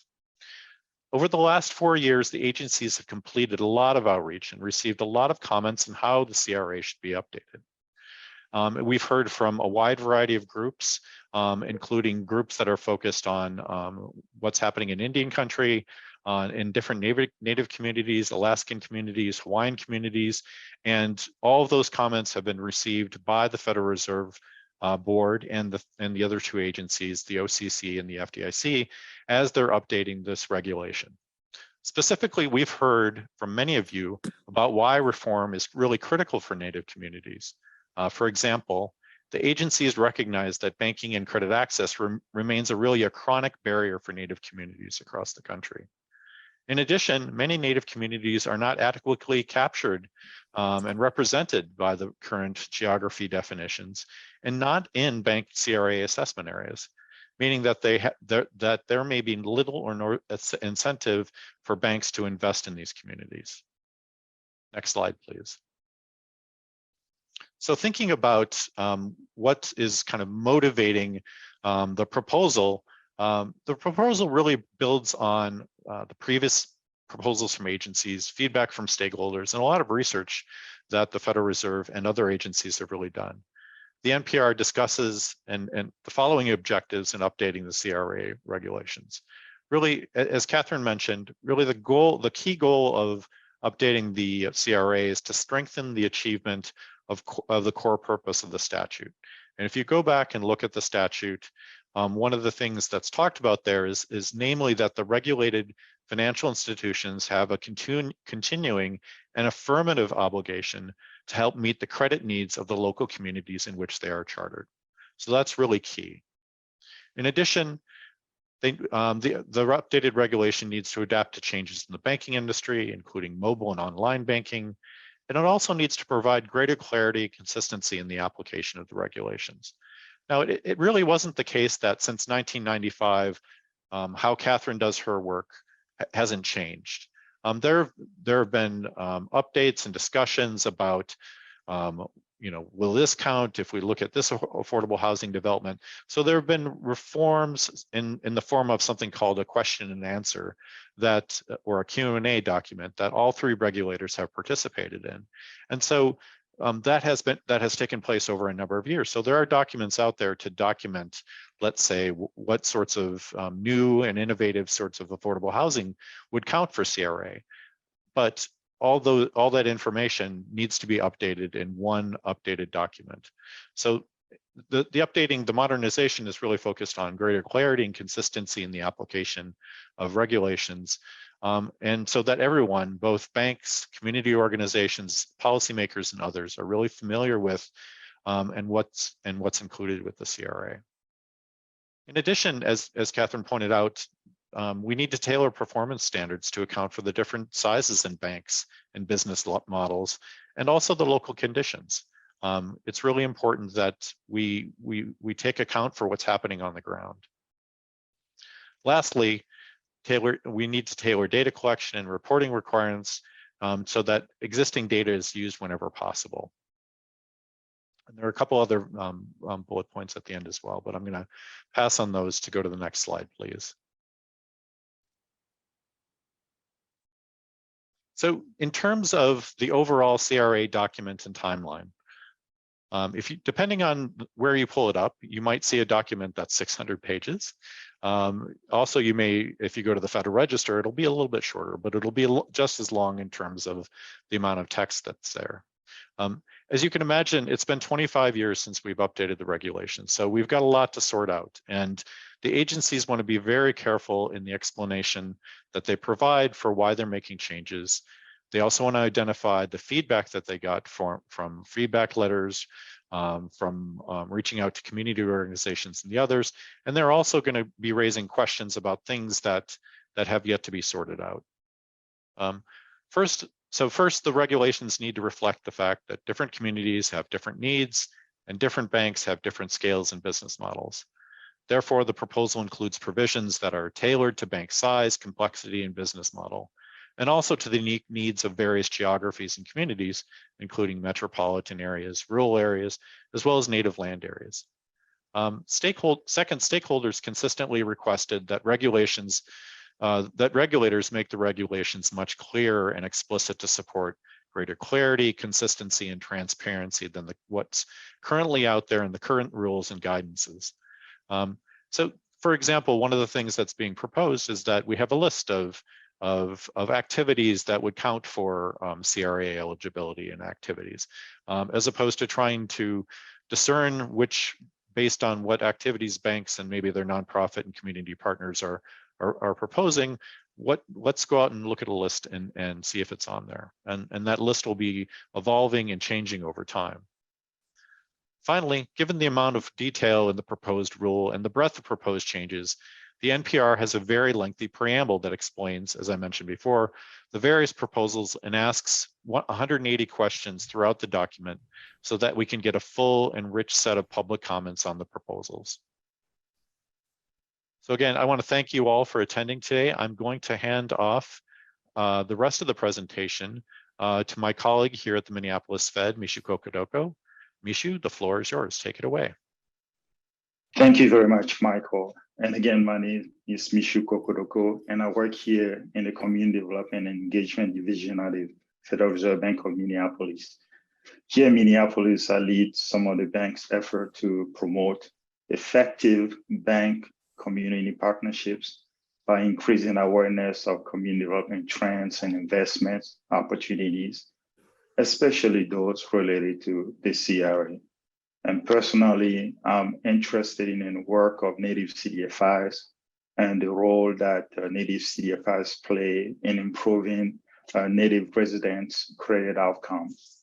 S4: Over the last 4 years, the agencies have completed a lot of outreach and received a lot of comments on how the CRA should be updated. We've heard from a wide variety of groups, including groups that are focused on what's happening in Indian country, in different native communities, Alaskan communities, Hawaiian communities, and all of those comments have been received by the Federal Reserve Board and the other two agencies, the OCC and the FDIC, as they're updating this regulation. Specifically, we've heard from many of you about why reform is really critical for Native communities. For example, the agencies recognize that banking and credit access remains a chronic barrier for Native communities across the country. In addition, many Native communities are not adequately captured and represented by the current geography definitions and not in bank CRA assessment areas, meaning that that there may be little or no incentive for banks to invest in these communities. Next slide, please. So thinking about what is kind of motivating the proposal really builds on the previous proposals from agencies, feedback from stakeholders, and a lot of research that the Federal Reserve and other agencies have really done. The NPR discusses and the following objectives in updating the CRA regulations. Really, as Katherine mentioned, really the key goal of updating the CRA is to strengthen the achievement of the core purpose of the statute. And if you go back and look at the statute, one of the things that's talked about there is namely that the regulated financial institutions have a continuing and affirmative obligation to help meet the credit needs of the local communities in which they are chartered. So that's really key. In addition, the updated regulation needs to adapt to changes in the banking industry, including mobile and online banking. And it also needs to provide greater clarity and consistency in the application of the regulations. Now, it really wasn't the case that since 1995, how Katherine does her work hasn't changed. There have been updates and discussions about, will this count if we look at this affordable housing development? So there have been reforms in the form of something called a question and answer or a Q&A document that all three regulators have participated in. And so that has taken place over a number of years. So there are documents out there to document, let's say, what sorts of new and innovative sorts of affordable housing would count for CRA. But all that information needs to be updated in one updated document. So the modernization is really focused on greater clarity and consistency in the application of regulations. And so that everyone, both banks, community organizations, policymakers, and others are really familiar with and what's included with the CRA. In addition, as Katherine pointed out, we need to tailor performance standards to account for the different sizes in banks and business models, and also the local conditions. It's really important that we take account for what's happening on the ground. Lastly, we need to tailor data collection and reporting requirements so that existing data is used whenever possible. And there are a couple other bullet points at the end as well, but I'm going to pass on those to go to the next slide, please. So in terms of the overall CRA document and timeline, depending on where you pull it up, you might see a document that's 600 pages. Also, you may, if you go to the Federal Register, it'll be a little bit shorter, but it'll be just as long in terms of the amount of text that's there. As you can imagine, it's been 25 years since we've updated the regulations, so we've got a lot to sort out. And the agencies want to be very careful in the explanation that they provide for why they're making changes. They also want to identify the feedback that they got from feedback letters, from reaching out to community organizations and the others. And they're also going to be raising questions about things that have yet to be sorted out. First, the regulations need to reflect the fact that different communities have different needs and different banks have different scales and business models. Therefore, the proposal includes provisions that are tailored to bank size, complexity, and business model, and also to the unique needs of various geographies and communities, including metropolitan areas, rural areas, as well as native land areas. Second, stakeholders consistently requested that regulators make the regulations much clearer and explicit to support greater clarity, consistency, and transparency than what's currently out there in the current rules and guidances. So, for example, one of the things that's being proposed is that we have a list of activities that would count for CRA eligibility and activities, as opposed to trying to discern which, based on what activities banks and maybe their nonprofit and community partners are proposing. Let's go out and look at a list and see if it's on there. And that list will be evolving and changing over time. Finally, given the amount of detail in the proposed rule and the breadth of proposed changes, the NPR has a very lengthy preamble that explains, as I mentioned before, the various proposals and asks 180 questions throughout the document so that we can get a full and rich set of public comments on the proposals. So again, I want to thank you all for attending today. I'm going to hand off the rest of the presentation to my colleague here at the Minneapolis Fed, Mishu Kokodoko. Mishu, the floor is yours. Take it away.
S5: Thank you very much, Michael. And again, my name is Mishu Kokodoko, and I work here in the Community Development and Engagement Division at the Federal Reserve Bank of Minneapolis. Here in Minneapolis, I lead some of the bank's effort to promote effective bank community partnerships by increasing awareness of community development trends and investment opportunities, especially those related to the CRA. And personally, I'm interested in the work of native Cdfis and the role that native Cdfis play in improving native residents' credit outcomes.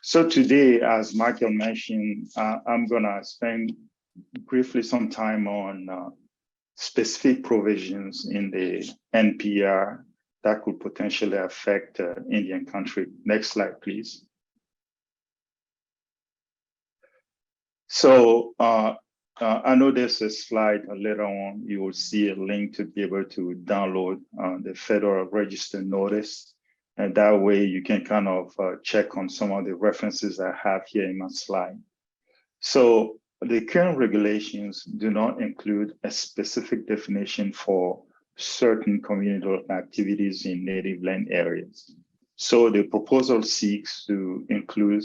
S5: So today, as Michael mentioned, I'm gonna spend briefly some time on specific provisions in the NPR that could potentially affect Indian country. Next slide, please. So I know there's a slide later on. You will see a link to be able to download the Federal Register notice. And that way you can kind of check on some of the references I have here in my slide. So the current regulations do not include a specific definition for certain community activities in native land areas. So the proposal seeks to include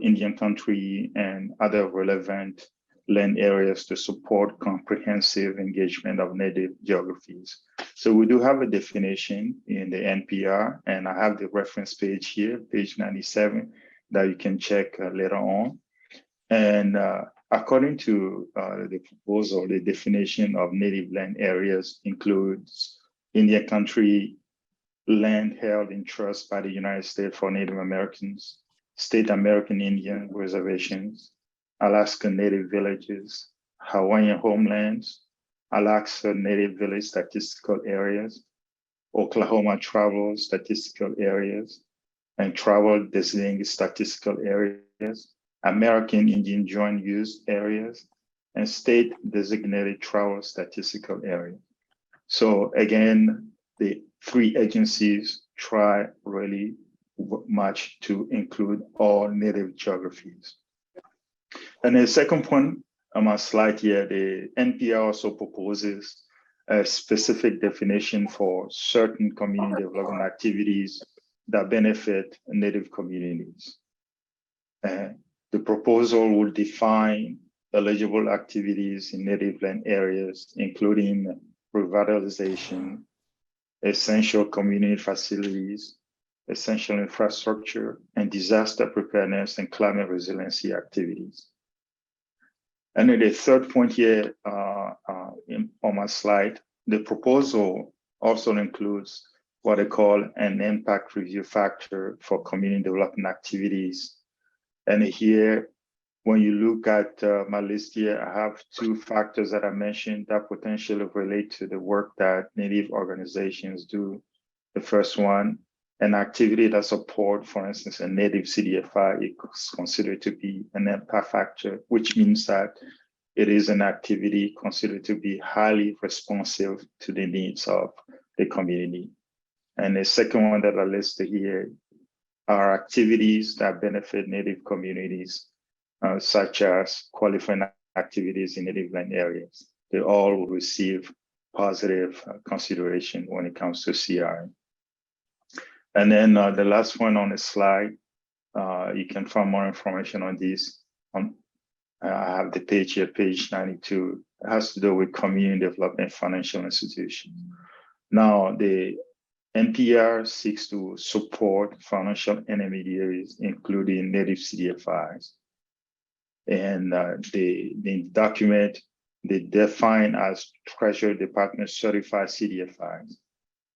S5: Indian country and other relevant land areas to support comprehensive engagement of native geographies. So we do have a definition in the NPR, and I have the reference page here, page 97, that you can check later on. And according to the proposal, the definition of native land areas includes Indian country, land held in trust by the United States for Native Americans, State American Indian reservations, Alaska Native villages, Hawaiian homelands, Alaska Native village statistical areas, Oklahoma travel statistical areas, and travel designated statistical areas, American Indian joint use areas, and state designated travel statistical areas. So again, the three agencies try really much to include all native geographies. And the second point on my slide here, the NPR also proposes a specific definition for certain community development activities that benefit native communities. The proposal will define eligible activities in native land areas, including revitalization, essential community facilities, essential infrastructure, and disaster preparedness and climate resiliency activities. And then the third point here on my slide, the proposal also includes what I call an impact review factor for community development activities. And here, when you look at my list here, I have two factors that I mentioned that potentially relate to the work that Native organizations do. The first one, an activity that support, for instance, a Native Cdfi is considered to be an impact factor, which means that it is an activity considered to be highly responsive to the needs of the community. And the second one that I listed here are activities that benefit Native communities, such as qualifying activities in Native land areas. They all will receive positive consideration when it comes to CRA. And then the last one on the slide, you can find more information on this. I have the page here, page 92. It has to do with community development financial institutions. Now, the NPR seeks to support financial intermediaries, including Native Cdfis. And the document, they define as Treasury Department certified Cdfis.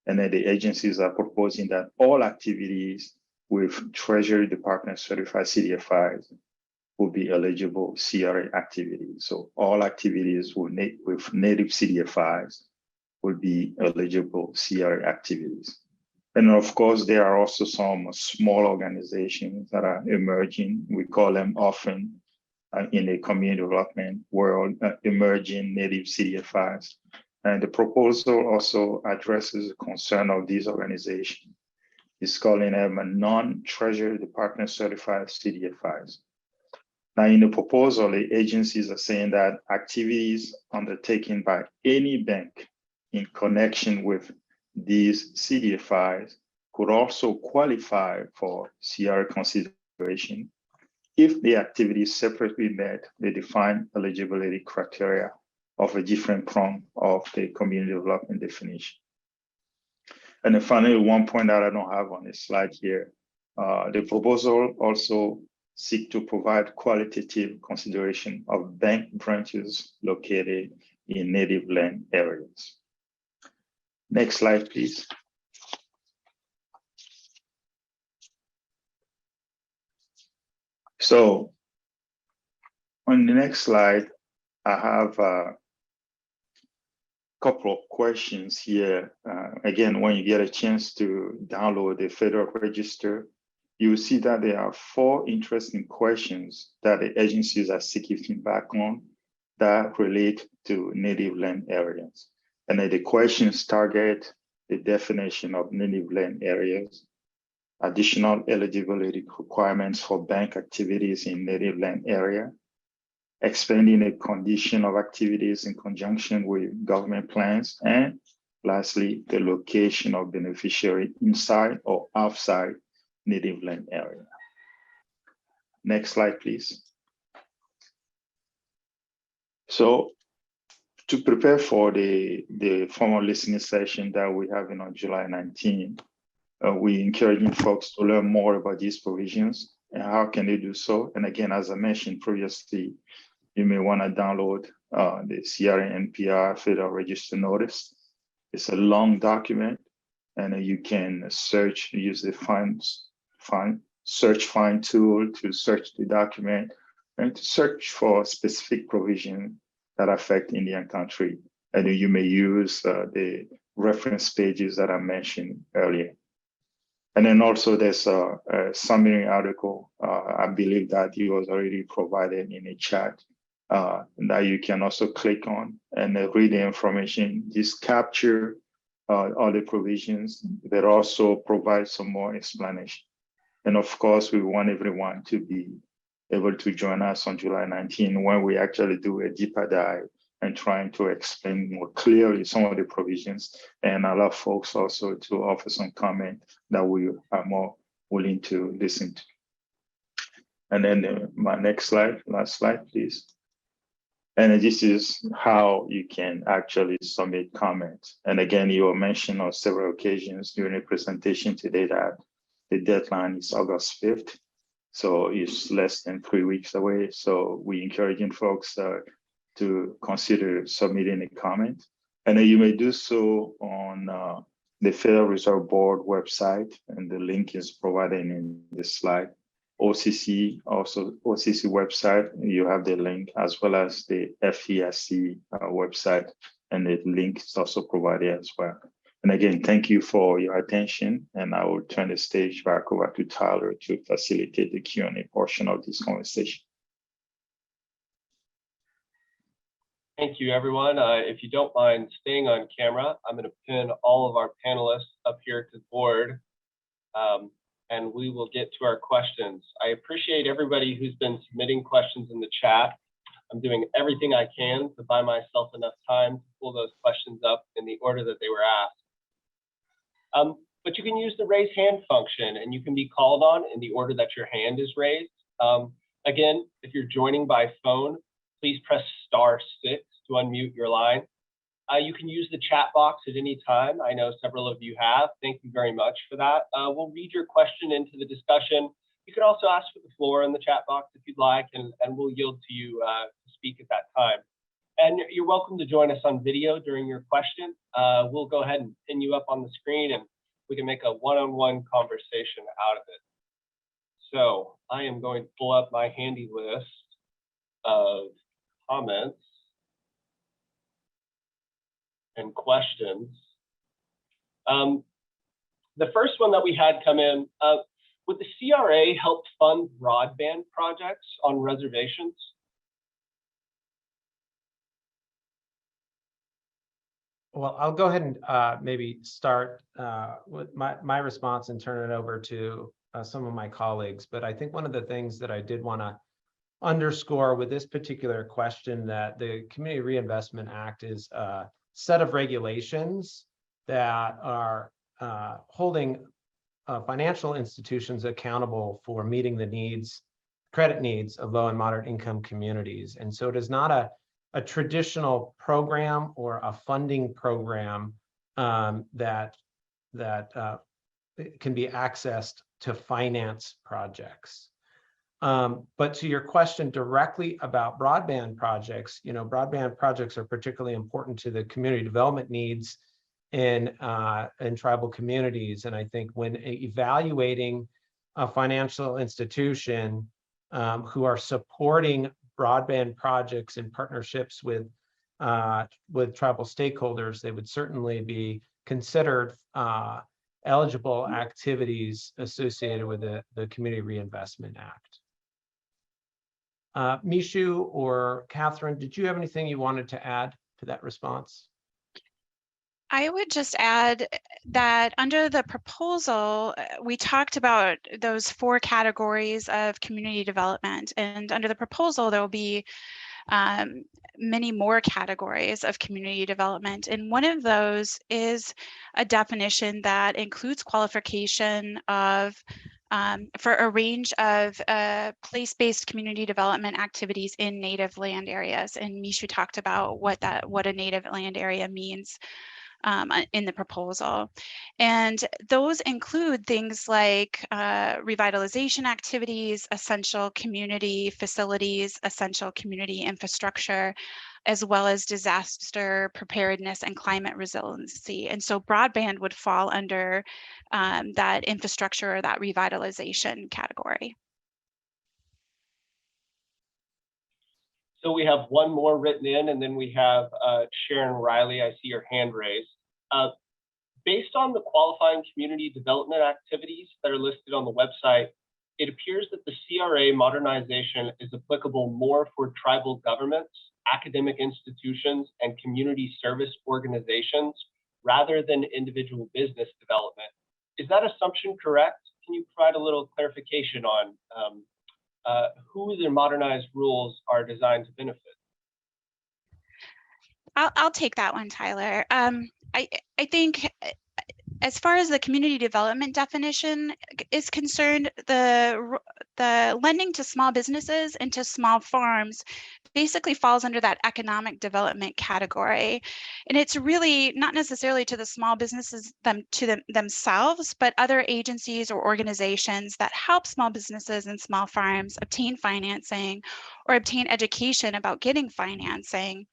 S5: And then the agencies are proposing that all activities with Treasury Department certified Cdfis will be eligible CRA activities. So all activities with Native Cdfis will be eligible CRA activities. And of course, there are also some small organizations that are emerging. We call them often in the community development world, emerging Native Cdfis. And the proposal also addresses the concern of these organizations. It's calling them a non-Treasury Department certified Cdfis. Now, in the proposal, the agencies are saying that activities undertaken by any bank in connection with these Cdfis could also qualify for CRA consideration if the activities separately met the defined eligibility criteria of a different prong of the community development definition. And then finally, one point that I don't have on this slide here, the proposal also seek to provide qualitative consideration of bank branches located in native land areas. Next slide, please. So on the next slide, I have a couple of questions here. Again, when you get a chance to download the Federal Register, you will see that there are 4 interesting questions that the agencies are seeking feedback on that relate to native land areas. And then the questions target the definition of native land areas, additional eligibility requirements for bank activities in native land area, expanding the condition of activities in conjunction with government plans, and lastly, the location of beneficiary inside or outside native land area. Next slide, please. So to prepare for the formal listening session that we have on July 19, we encouraging folks to learn more about these provisions and how can they do so. And again, as I mentioned previously, you may want to download the CRA NPR Federal Register Notice. It's a long document, and you can search, use the search find tool to search the document and to search for specific provision that affect Indian country. And you may use the reference pages that I mentioned earlier. And then also there's a summary article. I believe that it was already provided in a chat that you can also click on and read the information. Just capture all the provisions, but also provide some more explanation. And of course, we want everyone to be able to join us on July 19 when we actually do a deeper dive and trying to explain more clearly some of the provisions and allow folks also to offer some comment that we are more willing to listen to. And then my next slide, last slide, please. And this is how you can actually submit comments. And again, you were mentioned on several occasions during the presentation today that the deadline is August 5th. So it's less than 3 weeks away. So we encouraging folks to consider submitting a comment. And then you may do so on the Federal Reserve Board website, and the link is provided in this slide. OCC, also OCC website, you have the link, as well as the FESC website, and the link is also provided as well. And again, thank you for your attention, and I will turn the stage back over to Tyler to facilitate the Q&A portion of this conversation.
S1: Thank you, everyone. If you don't mind staying on camera, I'm going to pin all of our panelists up here to the board, and we will get to our questions. I appreciate everybody who's been submitting questions in the chat. I'm doing everything I can to buy myself enough time to pull those questions up in the order that they were asked. But you can use the raise hand function, and you can be called on in the order that your hand is raised. Again, if you're joining by phone, please press *6 to unmute your line. You can use the chat box at any time. I know several of you have. Thank you very much for that. We'll read your question into the discussion. You can also ask for the floor in the chat box if you'd like, and we'll yield to you to speak at that time. And you're welcome to join us on video during your question. We'll go ahead and pin you up on the screen, and we can make a one-on-one conversation out of it. So I am going to pull up my handy list of comments and questions. The first one that we had come in, would the CRA help fund broadband projects on reservations?
S2: Well, I'll go ahead and maybe start with my response and turn it over to some of my colleagues. But I think one of the things that I did want to underscore with this particular question, that the Community Reinvestment Act is a set of regulations that are holding financial institutions accountable for meeting the needs, credit needs of low and moderate income communities. And so it is not a traditional program or a funding program that can be accessed to finance projects. But to your question directly about broadband projects, broadband projects are particularly important to the community development needs in tribal communities. And I think when evaluating a financial institution who are supporting broadband projects in partnerships with tribal stakeholders, they would certainly be considered eligible activities associated with the Community Reinvestment Act. Mishu or Katherine, did you have anything you wanted to add to that response?
S3: I would just add that under the proposal, we talked about those 4 categories of community development, and under the proposal, there will be many more categories of community development. And one of those is a definition that includes qualification of for a range of place-based community development activities in native land areas. And Mishu talked about what a native land area means in the proposal. And those include things like revitalization activities, essential community facilities, essential community infrastructure, as well as disaster preparedness and climate resiliency. And so broadband would fall under that infrastructure or that revitalization category.
S1: So we have one more written in, and then we have Sharon Reilly. I see your hand raised. Based on the qualifying community development activities that are listed on the website, it appears that the CRA modernization is applicable more for tribal governments, academic institutions, and community service organizations rather than individual business development. Is that assumption correct? Can you provide a little clarification on who the modernized rules are designed to benefit?
S3: I'll take that one, Tyler. I think as far as the community development definition is concerned, the lending to small businesses and to small farms basically falls under that economic development category. And it's really not necessarily to the small businesses themselves, but other agencies or organizations that help small businesses and small farms obtain financing or obtain education about getting financing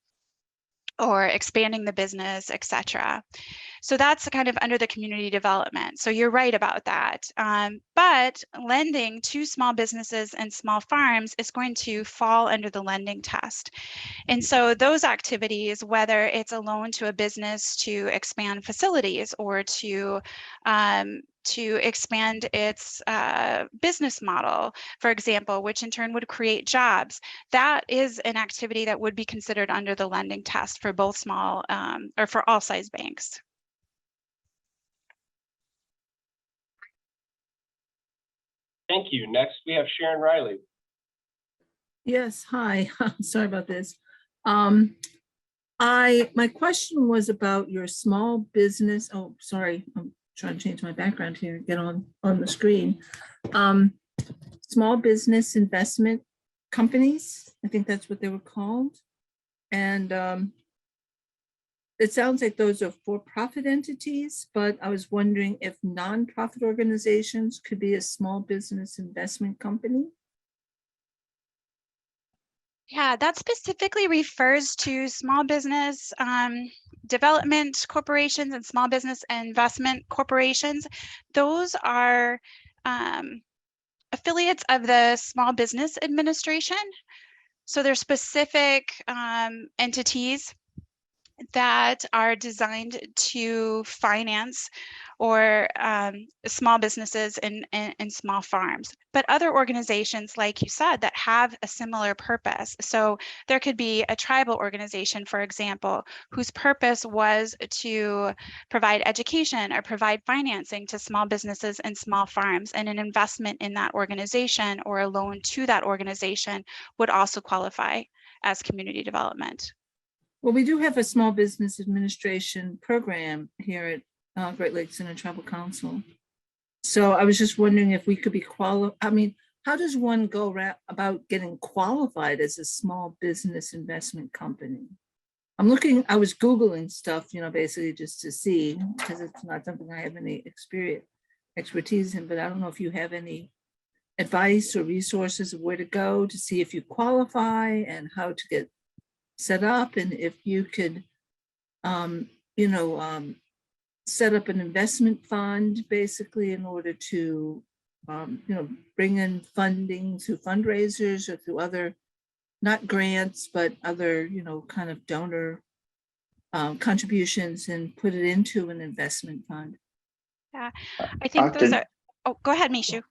S3: or expanding the business, etc. So that's kind of under the community development. So you're right about that. But lending to small businesses and small farms is going to fall under the lending test. And so those activities, whether it's a loan to a business to expand facilities or to to expand its business model, for example, which in turn would create jobs. That is an activity that would be considered under the lending test for both small or for all size banks.
S1: Thank you. Next, we have Sharon Reilly.
S6: Yes, hi. Sorry about this. My question was about your small business. Oh, sorry. I'm trying to change my background here, get on the screen. Small business investment companies, I think that's what they were called. And it sounds like those are for-profit entities, but I was wondering if nonprofit organizations could be a small business investment company.
S3: Yeah, that specifically refers to small business development corporations and small business investment corporations. Those are affiliates of the Small Business Administration. So they're specific entities that are designed to finance or small businesses and small farms, but other organizations, like you said, that have a similar purpose. So there could be a tribal organization, for example, whose purpose was to provide education or provide financing to small businesses and small farms, and an investment in that organization or a loan to that organization would also qualify as community development.
S6: Well, we do have a small business administration program here at Great Lakes Center Tribal Council. So I was just wondering if we could be qualified. I mean, how does one go about getting qualified as a small business investment company? I was Googling stuff, basically just to see, because it's not something I have any expertise in, but I don't know if you have any advice or resources of where to go to see if you qualify and how to get set up, and if you could, set up an investment fund basically in order to, bring in funding through fundraisers or through other, not grants, but other, kind of donor contributions, and put it into an investment fund.
S3: Yeah, I think those are, oh, go ahead, Mishu.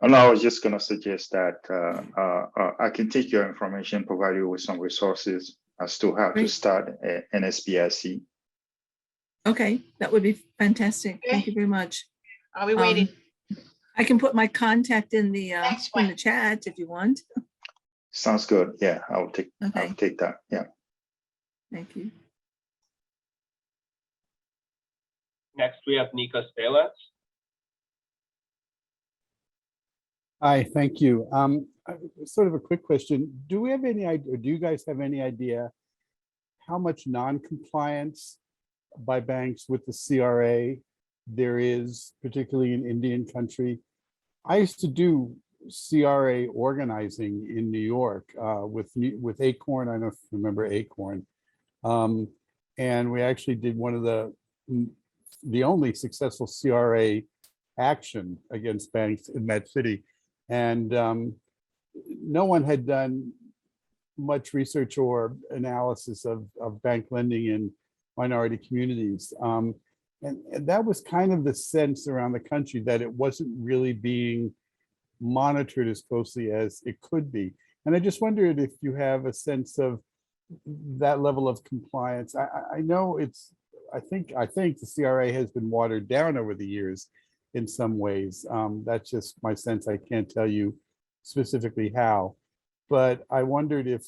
S5: No, I was just going to suggest that I can take your information, provide you with some resources as to how to start an SBIC.
S6: Okay, that would be fantastic. Okay. Thank you very much.
S7: I'll be waiting.
S6: I can put my contact in the chat if you want.
S5: Sounds good. Yeah, I'll take that. Yeah.
S6: Thank you.
S1: Next, we have Nikos Belas.
S8: Hi, thank you. Sort of a quick question. Do we have any idea, or do you guys have any idea how much non-compliance by banks with the CRA there is, particularly in Indian country? I used to do CRA organizing in New York with Acorn. I don't know if you remember Acorn. And we actually did one of the only successful CRA action against banks in that city. And no one had done much research or analysis of bank lending in minority communities. And that was kind of the sense around the country, that it wasn't really being monitored as closely as it could be. And I just wondered if you have a sense of that level of compliance. I know I think the CRA has been watered down over the years in some ways. That's just my sense. I can't tell you specifically how, but I wondered if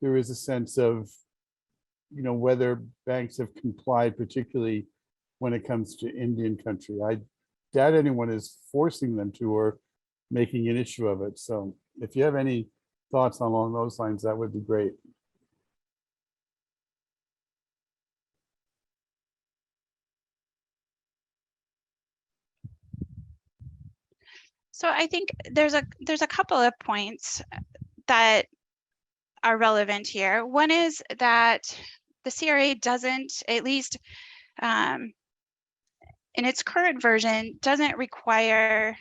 S8: there is a sense of, whether banks have complied, particularly when it comes to Indian country. I doubt anyone is forcing them to or making an issue of it. So if you have any thoughts along those lines, that would be great.
S3: So I think there's a couple of points that are relevant here. One is that the CRA doesn't, at least in its current version, doesn't require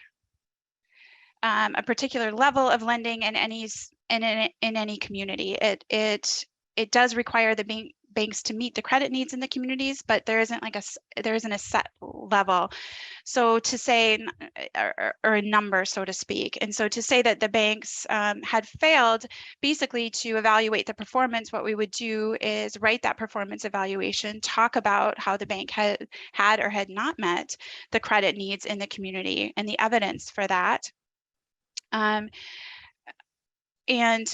S3: a particular level of lending in any community. It does require the banks to meet the credit needs in the communities, but there isn't a set level. So to say, or a number, so to speak. And so to say that the banks had failed basically to evaluate the performance, what we would do is write that performance evaluation, talk about how the bank had or had not met the credit needs in the community and the evidence for that. And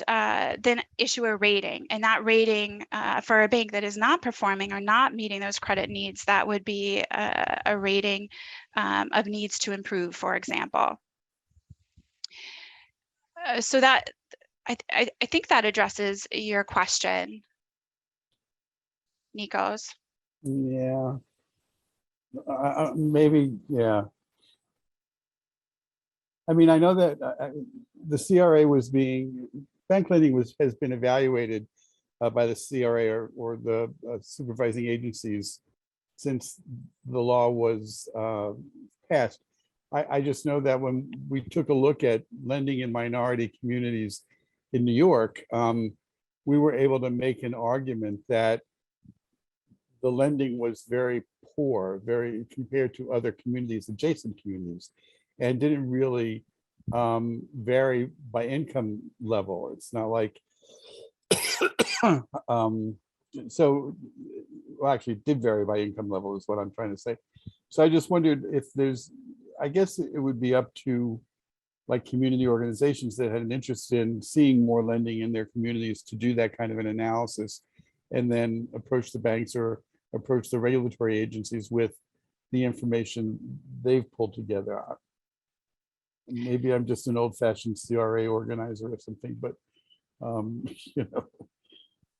S3: then issue a rating. And that rating for a bank that is not performing or not meeting those credit needs, that would be a rating of needs to improve, for example. So that, I think that addresses your question, Nikos.
S8: Yeah. Maybe, yeah. I mean, I know that the CRA was bank lending has been evaluated by the CRA or the supervising agencies since the law was passed. I just know that when we took a look at lending in minority communities in New York, we were able to make an argument that the lending was very poor, very compared to other communities, adjacent communities, and didn't really vary by income level. It's not like, so, well, actually it did vary by income level is what I'm trying to say. So I just wondered if there's, I guess it would be up to like community organizations that had an interest in seeing more lending in their communities to do that kind of an analysis and then approach the banks or approach the regulatory agencies with the information they've pulled together. Maybe I'm just an old-fashioned CRA organizer or something, but you know,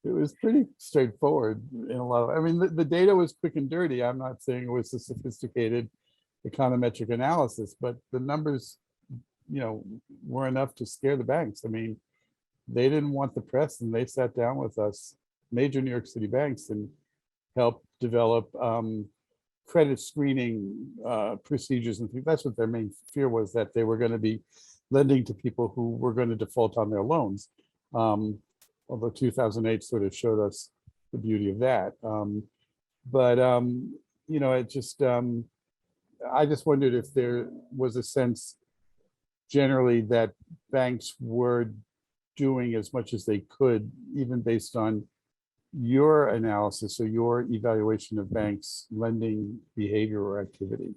S8: it was pretty straightforward in a lot of, I mean, the data was quick and dirty. I'm not saying it was a sophisticated econometric analysis, but the numbers, you know, were enough to scare the banks. I mean, they didn't want the press, and they sat down with us, major New York City banks, and helped develop credit screening procedures and things. That's what their main fear was, that they were going to be lending to people who were going to default on their loans. Although 2008 sort of showed us the beauty of that. You know, it just, I just wondered if there was a sense generally that banks were doing as much as they could, even based on your analysis or your evaluation of banks' lending behavior or activity.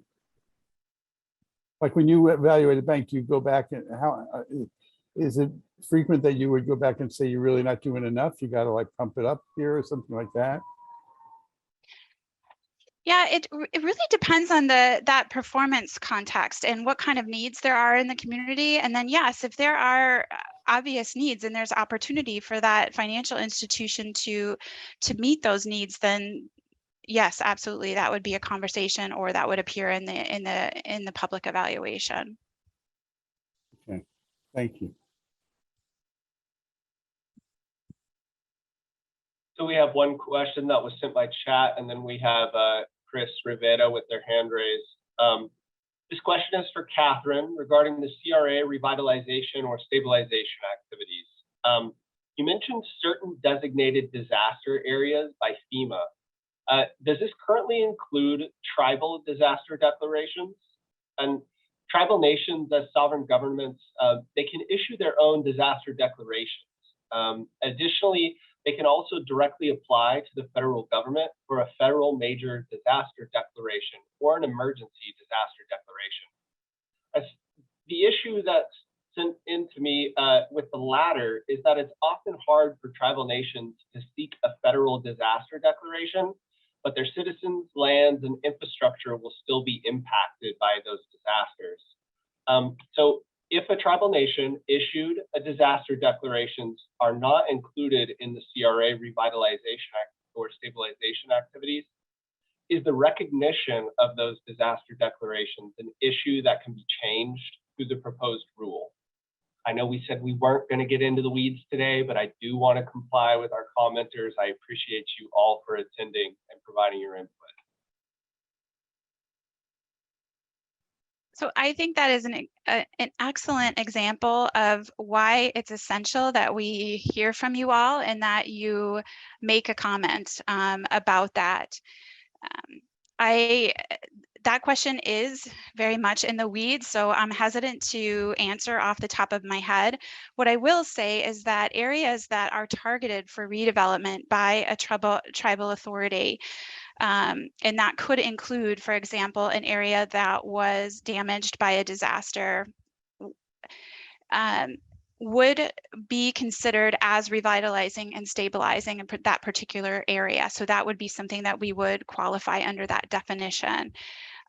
S8: Like when you evaluate a bank, do you go back and how is it frequent that you would go back and say you're really not doing enough? You got to like pump it up here or something like that?
S3: Yeah, it really depends on that performance context and what kind of needs there are in the community. And then yes, if there are obvious needs and there's opportunity for that financial institution to meet those needs, then yes, absolutely, that would be a conversation, or that would appear in the public evaluation.
S8: Okay, thank you.
S1: So we have one question that was sent by chat, and then we have Chris Rivera with their hand raised. This question is for Katherine regarding the CRA revitalization or stabilization activities. You mentioned certain designated disaster areas by FEMA. Does this currently include tribal disaster declarations? And tribal nations as sovereign governments, they can issue their own disaster declarations. Additionally, they can also directly apply to the federal government for a federal major disaster declaration or an emergency disaster declaration. The issue that's sent in to me with the latter is that it's often hard for tribal nations to seek a federal disaster declaration, but their citizens, lands, and infrastructure will still be impacted by those disasters. So if a tribal nation issued a disaster declarations are not included in the CRA revitalization or stabilization activities, is the recognition of those disaster declarations an issue that can be changed through the proposed rule? I know we said we weren't going to get into the weeds today, but I do want to comply with our commenters. I appreciate you all for attending and providing your input.
S3: So I think that is an excellent example of why it's essential that we hear from you all and that you make a comment about that. that question is very much in the weeds, so I'm hesitant to answer off the top of my head. What I will say is that areas that are targeted for redevelopment by a tribal authority, and that could include, for example, an area that was damaged by a disaster, would be considered as revitalizing and stabilizing in that particular area. So that would be something that we would qualify under that definition.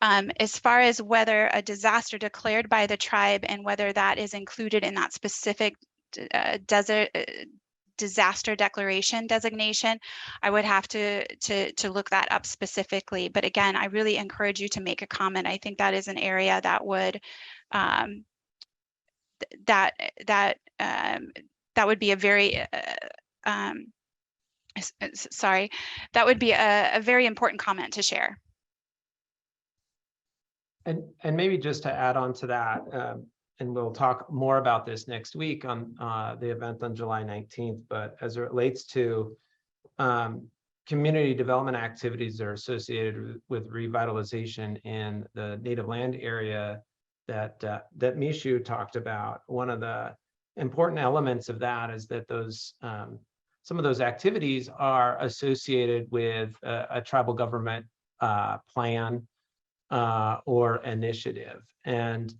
S3: As far as whether a disaster declared by the tribe and whether that is included in that specific disaster declaration designation, I would have to look that up specifically. But again, I really encourage you to make a comment. I think that is an area that would that would be a very sorry, that would be a very important comment to share.
S2: And maybe just to add on to that, and we'll talk more about this next week on the event on July 19th, but as it relates to community development activities that are associated with revitalization in the native land area that Mishu talked about, one of the important elements of that is that those some of those activities are associated with a tribal government plan or initiative. And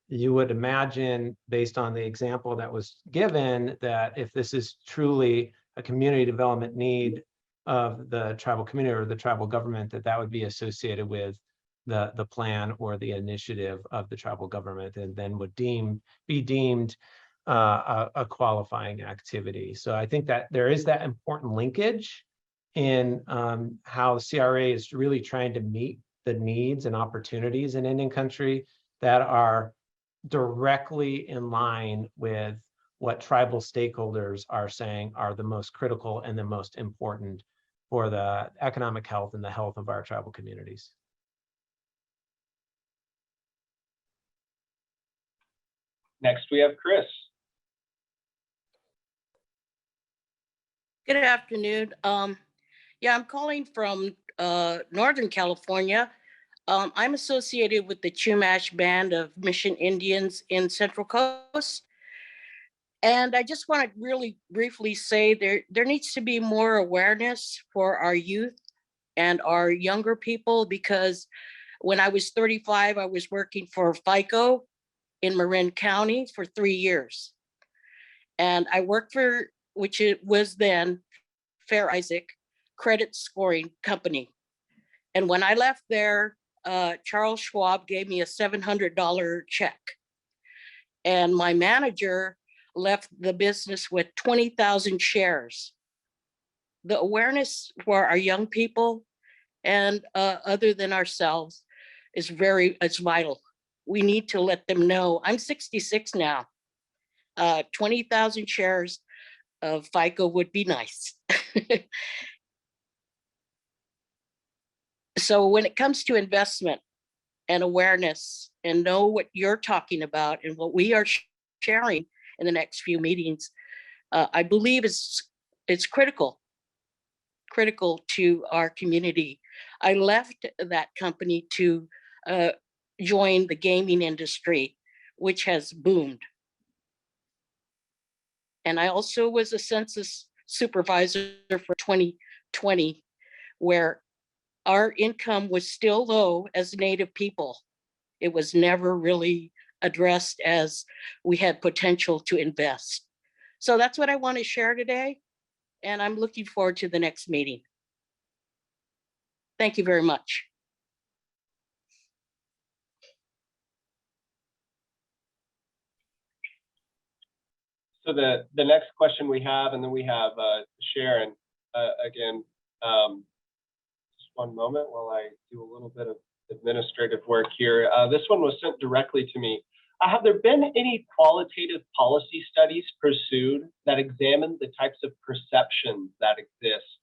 S2: you would imagine, based on the example that was given, that if this is truly a community development need of the tribal community or the tribal government, that would be associated with the plan or the initiative of the tribal government, and then would be deemed a qualifying activity. So I think that there is that important linkage in how CRA is really trying to meet the needs and opportunities in Indian country that are directly in line with what tribal stakeholders are saying are the most critical and the most important for the economic health and the health of our tribal communities.
S1: Next, we have Chris.
S7: Good afternoon. Yeah, I'm calling from Northern California. I'm associated with the Chumash Band of Mission Indians in Central Coast. And I just want to really briefly say there needs to be more awareness for our youth and our younger people, because when I was 35, I was working for FICO in Marin County for 3 years. And I worked for, which it was then Fair Isaac credit scoring company. And when I left there, Charles Schwab gave me a $700 check. And my manager left the business with 20,000 shares. The awareness for our young people and other than ourselves is vital. We need to let them know. I'm 66 now. 20,000 shares of FICO would be nice. So when it comes to investment and awareness, and know what you're talking about and what we are sharing in the next few meetings, I believe it's critical to our community. I left that company to join the gaming industry, which has boomed. And I also was a census supervisor for 2020, where our income was still low as Native people. It was never really addressed as we had potential to invest. So that's what I want to share today. And I'm looking forward to the next meeting. Thank you very much.
S1: So the next question we have, and then we have Sharon again. Just one moment while I do a little bit of administrative work here. This one was sent directly to me. Have there been any qualitative policy studies pursued that examine the types of perceptions that exist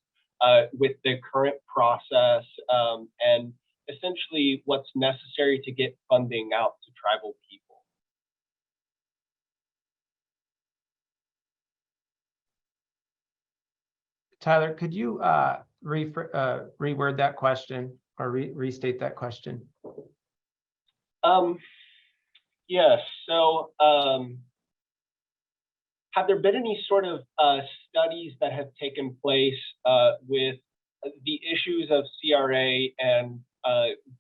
S1: with the current process and essentially what's necessary to get funding out to tribal people?
S2: Tyler, could you reword that question? restate that question?
S1: Yes. So, have there been any sort of studies that have taken place with the issues of CRA and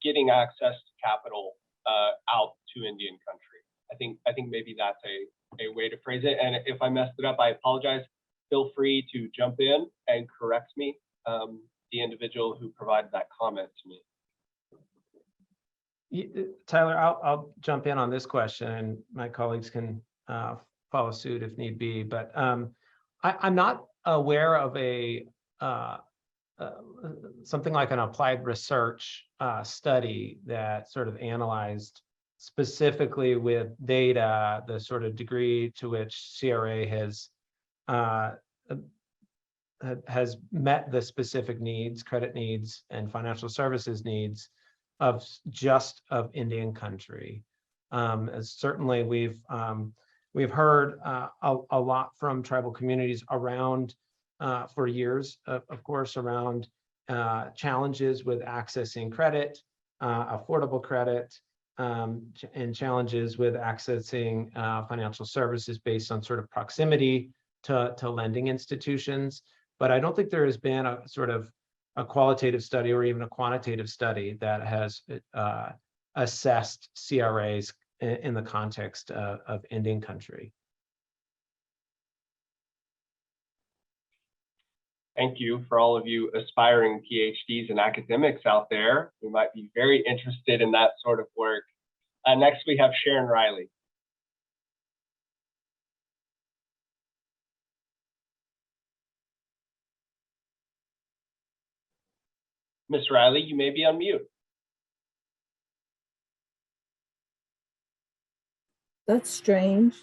S1: getting access to capital out to Indian country? I think maybe that's a way to phrase it. And if I messed it up, I apologize. Feel free to jump in and correct me, the individual who provided that comment to me.
S2: Tyler, I'll jump in on this question, and my colleagues can follow suit if need be. But I'm not aware of a something like an applied research study that sort of analyzed specifically with data the sort of degree to which CRA has met the specific needs, credit needs, and financial services needs of Indian country. Certainly, we've heard a lot from tribal communities around for years, of course, around challenges with accessing credit, affordable credit, and challenges with accessing financial services based on sort of proximity to lending institutions. But I don't think there has been a sort of a qualitative study or even a quantitative study that has assessed CRAs in the context of Indian country.
S1: Thank you for all of you aspiring PhDs and academics out there who might be very interested in that sort of work. Next, we have Sharon Reilly. Ms. Reilly, you may be on mute.
S6: That's strange.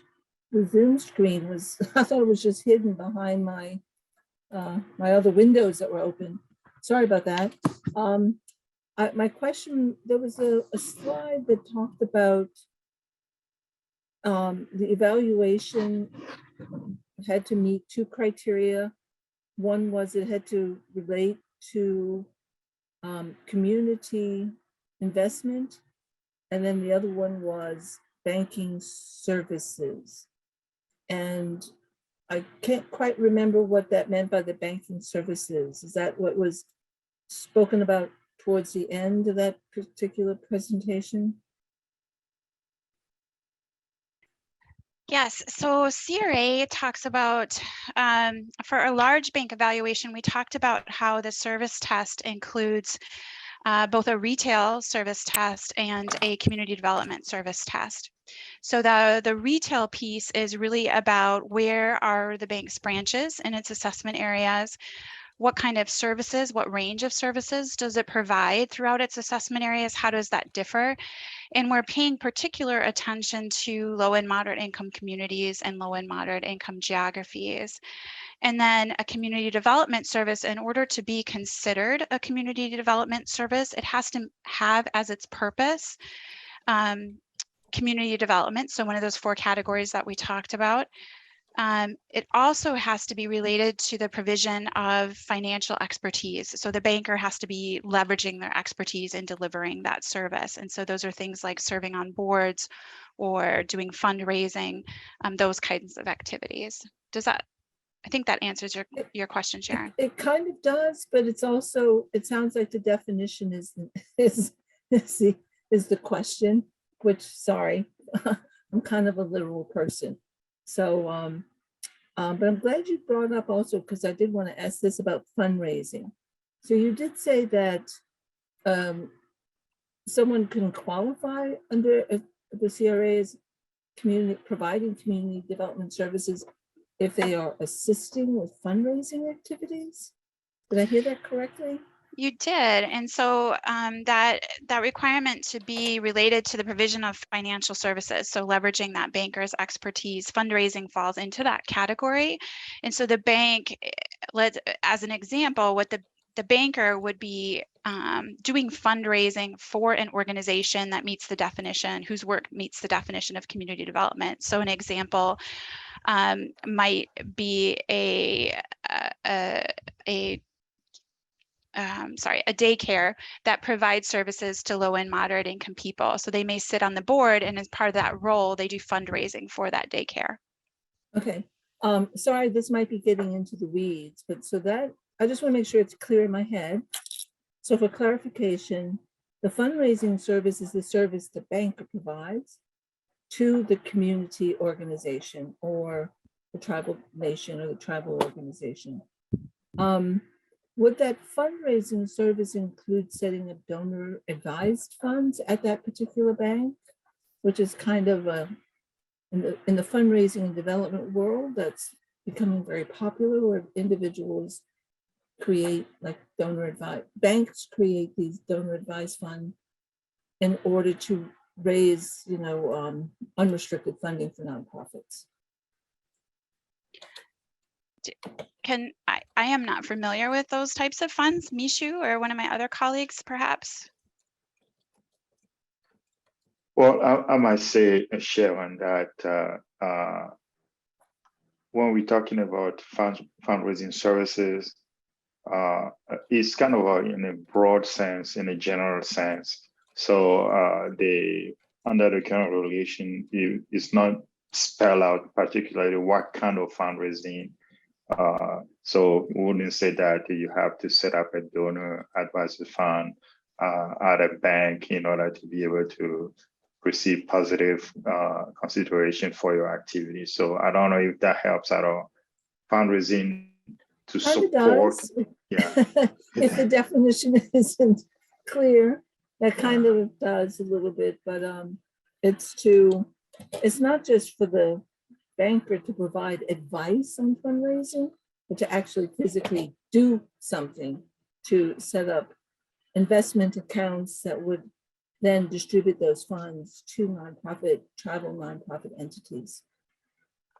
S6: The Zoom screen was, I thought it was just hidden behind my my other windows that were open. Sorry about that. My question, there was a slide that talked about the evaluation had to meet two criteria. One was it had to relate to community investment, and then the other one was banking services. And I can't quite remember what that meant by the banking services. Is that what was spoken about towards the end of that particular presentation?
S3: Yes, so CRA talks about, for a large bank evaluation, we talked about how the service test includes both a retail service test and a community development service test. So the retail piece is really about where are the bank's branches in its assessment areas, what kind of services, what range of services does it provide throughout its assessment areas, how does that differ? And we're paying particular attention to low and moderate income communities and low and moderate income geographies. And then a community development service, in order to be considered a community development service, it has to have as its purpose community development. So one of those four categories that we talked about. It also has to be related to the provision of financial expertise. So the banker has to be leveraging their expertise in delivering that service. And so those are things like serving on boards or doing fundraising, those kinds of activities. Does that, I think that answers your question, Sharon.
S6: It kind of does, but it's also, it sounds like the definition is the question, which, sorry, I'm kind of a literal person. So, but I'm glad you brought up also, because I did want to ask this about fundraising. So you did say that someone can qualify under the CRA's providing community development services if they are assisting with fundraising activities. Did I hear that correctly?
S3: You did, and so that requirement to be related to the provision of financial services, so leveraging that banker's expertise, fundraising falls into that category. And so the bank, as an example, what the banker would be doing fundraising for an organization that meets the definition, whose work meets the definition of community development. So an example might be a a daycare that provides services to low and moderate income people. So they may sit on the board, and as part of that role, they do fundraising for that daycare.
S6: Okay. Sorry, this might be getting into the weeds, but so that I just want to make sure it's clear in my head. So for clarification, the fundraising service is the service the banker provides to the community organization or the tribal nation or the tribal organization. Would that fundraising service include setting up donor advised funds at that particular bank, which is kind of in the fundraising and development world that's becoming very popular, where individuals create like banks create these donor advised funds in order to raise, unrestricted funding for nonprofits.
S3: I am not familiar with those types of funds. Mishu or one of my other colleagues, perhaps?
S5: Well, I might say, Sharon, that when we're talking about fundraising services, it's kind of in a broad sense, in a general sense. So under the current regulation, it's not spelled out particularly what kind of fundraising. So we wouldn't say that you have to set up a donor advisor fund at a bank in order to be able to receive positive consideration for your activity. So I don't know if that helps at all. Fundraising to support. Yeah.
S6: If the definition isn't clear, that kind of does a little bit, but it's not just for the banker to provide advice on fundraising, but to actually physically do something to set up investment accounts that would then distribute those funds to tribal nonprofit entities.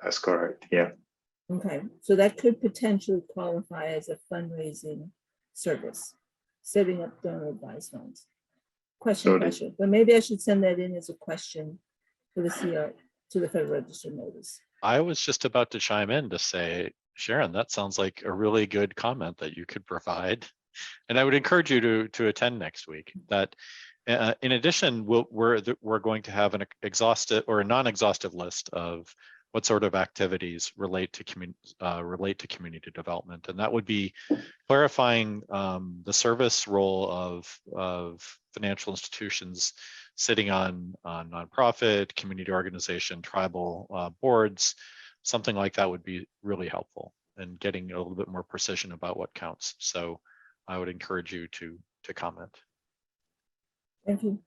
S5: That's correct, yeah.
S6: Okay, so that could potentially qualify as a fundraising service, setting up donor advised funds. Question, but maybe I should send that in as a question for the CR to the Federal Register notice.
S4: I was just about to chime in to say, Sharon, that sounds like a really good comment that you could provide. And I would encourage you to attend next week. That in addition, we're going to have an exhaustive or a non-exhaustive list of what sort of activities relate to community development, and that would be clarifying the service role of financial institutions sitting on nonprofit, community organization, tribal boards. Something like that would be really helpful in getting a little bit more precision about what counts. So I would encourage you to comment.
S6: Thank you.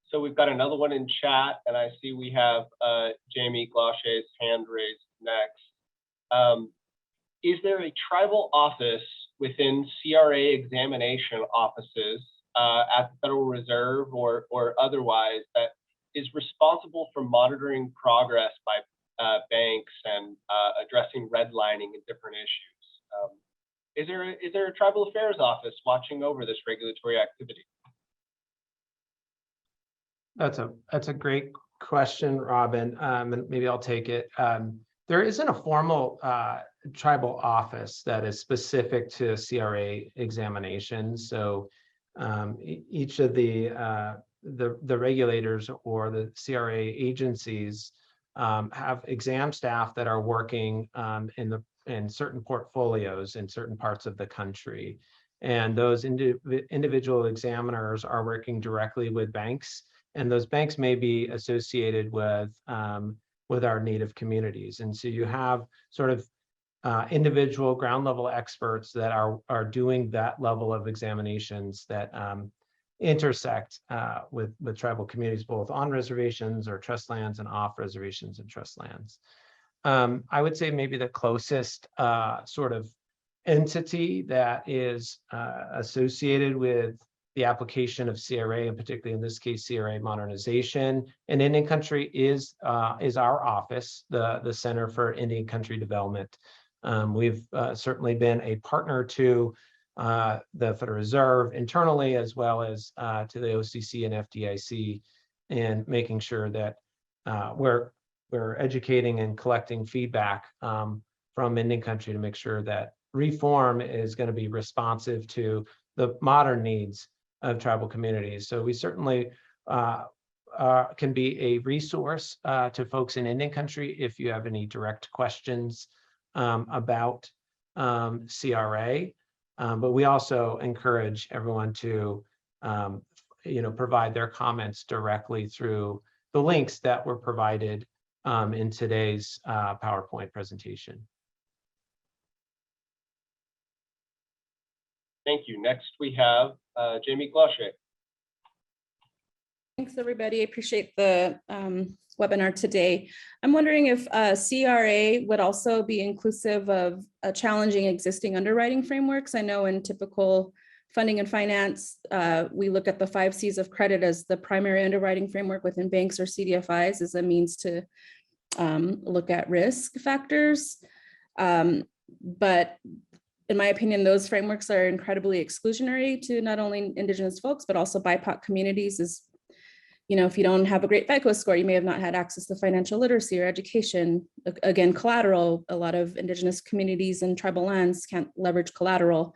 S1: So we've got another one in chat, and I see we have Jamie Glaché's hand raised next. Is there a tribal office within CRA examination offices at the Federal Reserve or otherwise that is responsible for monitoring progress by banks and addressing redlining and different issues? Is there a tribal affairs office watching over this regulatory activity?
S2: That's a great question, Robin. And maybe I'll take it. There isn't a formal tribal office that is specific to CRA examinations. So each of the regulators or the CRA agencies have exam staff that are working in certain portfolios in certain parts of the country, and those individual examiners are working directly with banks. And those banks may be associated with our Native communities. And so you have sort of individual ground level experts that are doing that level of examinations that intersect with tribal communities, both on reservations or trust lands and off reservations and trust lands. I would say maybe the closest sort of entity that is associated with the application of CRA, and particularly in this case, CRA modernization in Indian country is our office, the Center for Indian Country Development. We've certainly been a partner to the Federal Reserve internally, as well as to the OCC and FDIC, in making sure that we're educating and collecting feedback from Indian country to make sure that reform is going to be responsive to the modern needs of tribal communities. So we certainly can be a resource to folks in Indian country if you have any direct questions about CRA. But we also encourage everyone to provide their comments directly through the links that were provided in today's PowerPoint presentation.
S1: Thank you. Next, we have Jamie Gloshay.
S9: Thanks, everybody. I appreciate the webinar today. I'm wondering if CRA would also be inclusive of challenging existing underwriting frameworks. I know in typical funding and finance, we look at the 5 C's of credit as the primary underwriting framework within banks or Cdfis as a means to look at risk factors. But in my opinion, those frameworks are incredibly exclusionary to not only Indigenous folks, but also BIPOC communities. As if you don't have a great FICO score, you may have not had access to financial literacy or education. Again, collateral, a lot of Indigenous communities and tribal lands can't leverage collateral.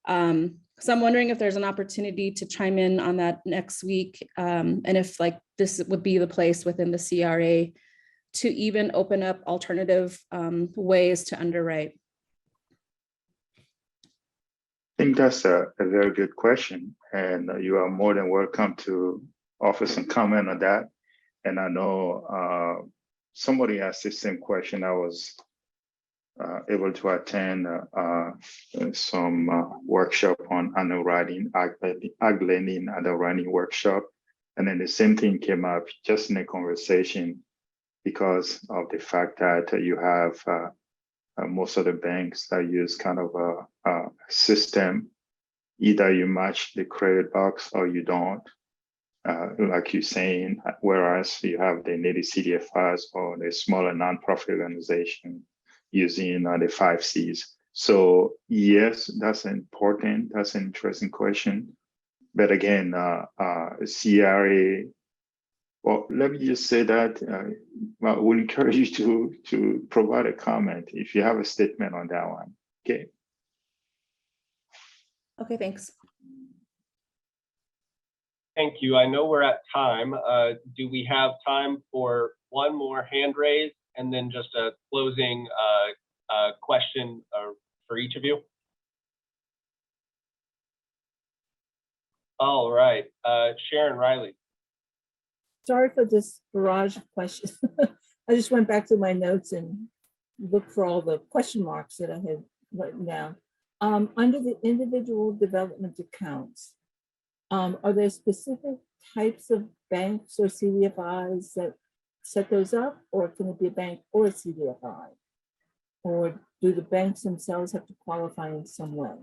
S9: So I'm wondering if there's an opportunity to chime in on that next week, and if this would be the place within the CRA to even open up alternative ways to underwrite.
S5: I think that's a very good question, and you are more than welcome to offer some comment on that. And I know somebody asked the same question. I was able to attend some workshop on underwriting, ag lending underwriting workshop. And then the same thing came up just in a conversation because of the fact that you have most of the banks that use kind of a system. Either you match the credit box or you don't, like you're saying, whereas you have the native Cdfis or the smaller nonprofit organization using the 5 C's. So yes, that's important. That's an interesting question. But again, CRA, well, let me just say that I would encourage you to provide a comment if you have a statement on that one. Okay.
S9: Okay, thanks.
S1: Thank you. I know we're at time. Do we have time for one more hand raise and then just a closing question for each of you? All right, Sharon Reilly.
S6: Sorry for this barrage of questions. I just went back to my notes and looked for all the question marks that I had written down. Under the individual development accounts, are there specific types of banks or CDFIs that set those up, or can it be a bank or a CDFI? Or do the banks themselves have to qualify in some way?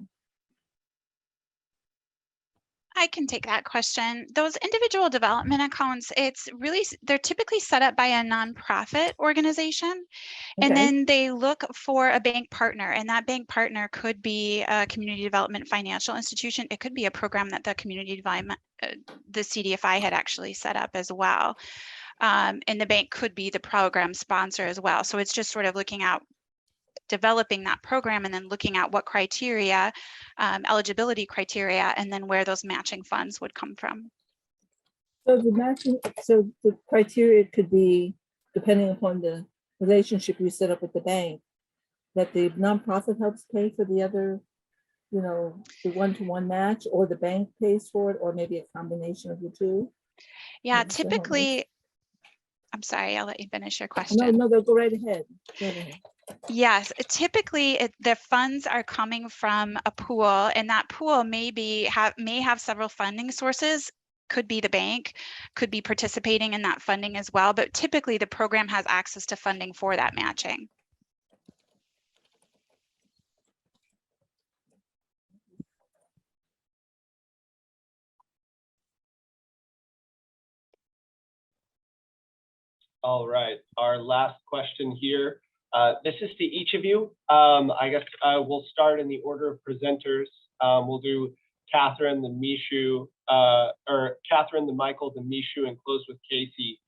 S3: I can take that question. Those individual development accounts, they're typically set up by a nonprofit organization, and then they look for a bank partner, and that bank partner could be a community development financial institution. It could be a program that the community development, the CDFI had actually set up as well. And the bank could be the program sponsor as well. So it's just sort of looking at developing that program and then looking at what criteria, eligibility criteria, and then where those matching funds would come from.
S6: So the criteria could be, depending upon the relationship you set up with the bank, that the nonprofit helps pay for the other, the one-to-one match, or the bank pays for it, or maybe a combination of the two.
S3: Yeah, typically, I'm sorry, I'll let you finish your question.
S6: No, go right ahead. Go ahead.
S3: Yes, typically the funds are coming from a pool, and that pool may have several funding sources. Could be the bank, could be participating in that funding as well, but typically the program has access to funding for that matching.
S1: All right, our last question here. This is to each of you. I guess we'll start in the order of presenters. We'll do Katherine, then Mishu, or Katherine, then Michael, then Mishu, and close with Casey.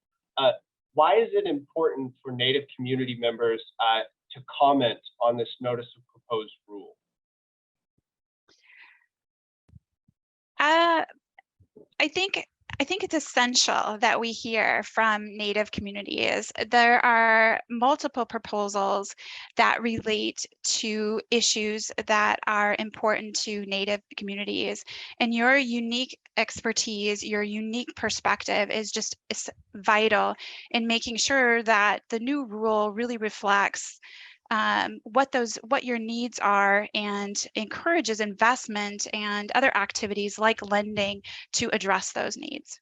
S1: Why is it important for Native community members to comment on this notice of proposed rule?
S3: I think it's essential that we hear from Native communities. There are multiple proposals that relate to issues that are important to Native communities, and your unique expertise, your unique perspective is vital in making sure that the new rule really reflects what your needs are and encourages investment and other activities like lending to address those needs.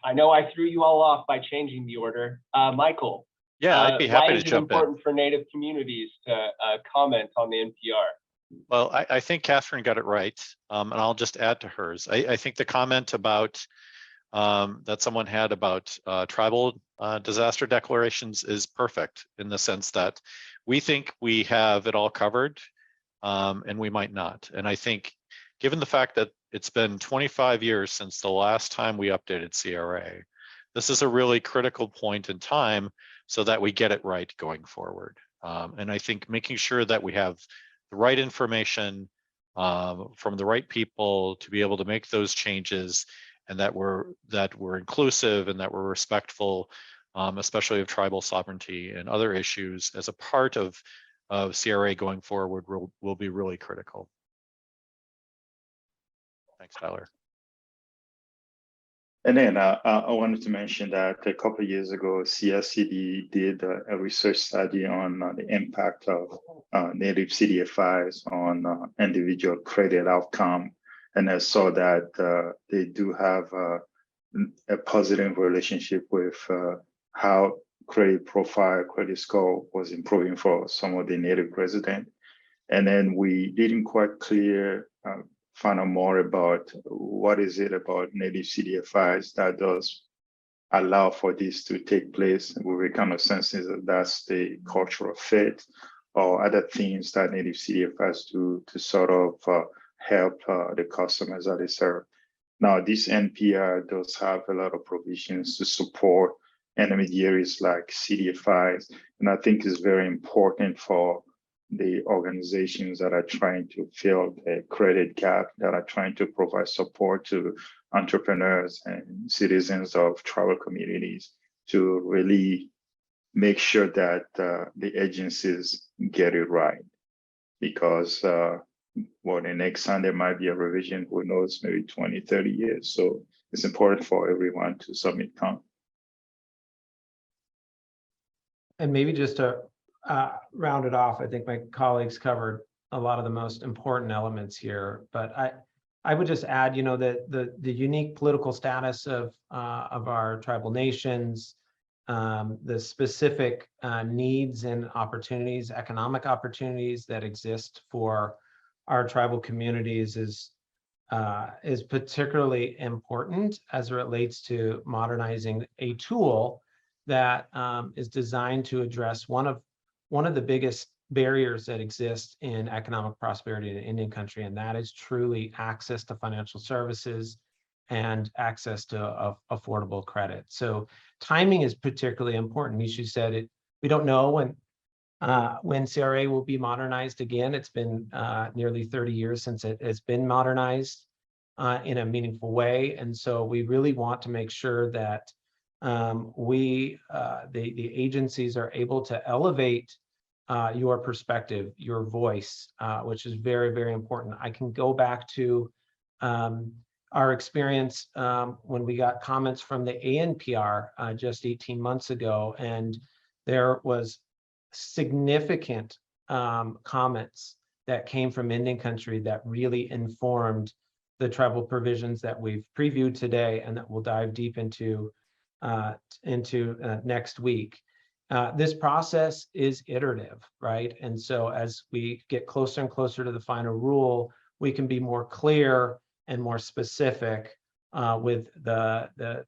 S1: I know I threw you all off by changing the order. Michael.
S4: Yeah, I'd be happy
S1: why
S4: to
S1: is it
S4: jump in.
S1: important for Native communities to comment on the NPR?
S4: Well, I think Katherine got it right, and I'll just add to hers. I think the comment about that someone had about tribal disaster declarations is perfect in the sense that we think we have it all covered, and we might not. And I think given the fact that it's been 25 years since the last time we updated CRA, this is a really critical point in time so that we get it right going forward. And I think making sure that we have the right information from the right people to be able to make those changes, and that we're inclusive and that we're respectful, especially of tribal sovereignty and other issues as a part of CRA going forward will be really critical. Thanks, Tyler.
S5: And then I wanted to mention that a couple of years ago, CSCD did a research study on the impact of native Cdfis on individual credit outcome. And I saw that they do have a positive relationship with how credit profile, credit score was improving for some of the native residents. And then we didn't quite find out more about what is it about native Cdfis that does allow for this to take place. We were kind of sensing that that's the cultural fit or other things that native Cdfis do to sort of help the customers that they serve. Now, this NPR does have a lot of provisions to support intermediaries like Cdfis, and I think it's very important for the organizations that are trying to fill a credit gap, that are trying to provide support to entrepreneurs and citizens of tribal communities to really make sure that the agencies get it right. Because well, the next time there might be a revision, who knows, maybe 20, 30 years. So it's important for everyone to submit comment.
S2: And maybe just to round it off, I think my colleagues covered a lot of the most important elements here, but I would just add, you know, that the unique political status of our tribal nations, the specific needs and opportunities, economic opportunities that exist for our tribal communities is particularly important as it relates to modernizing a tool that is designed to address one of the biggest barriers that exist in economic prosperity in Indian country, and that is truly access to financial services and access to affordable credit. So timing is particularly important. Nishu said it. We don't know when CRA will be modernized again. It's been nearly 30 years since it has been modernized in a meaningful way, and so we really want to make sure that the agencies are able to elevate your perspective, your voice, which is very, very important. I can go back to our experience when we got comments from the ANPR just 18 months ago, and there was significant comments that came from Indian country that really informed the tribal provisions that we've previewed today and that we'll dive deep into next week. This process is iterative, right? And so as we get closer and closer to the final rule, we can be more clear and more specific with the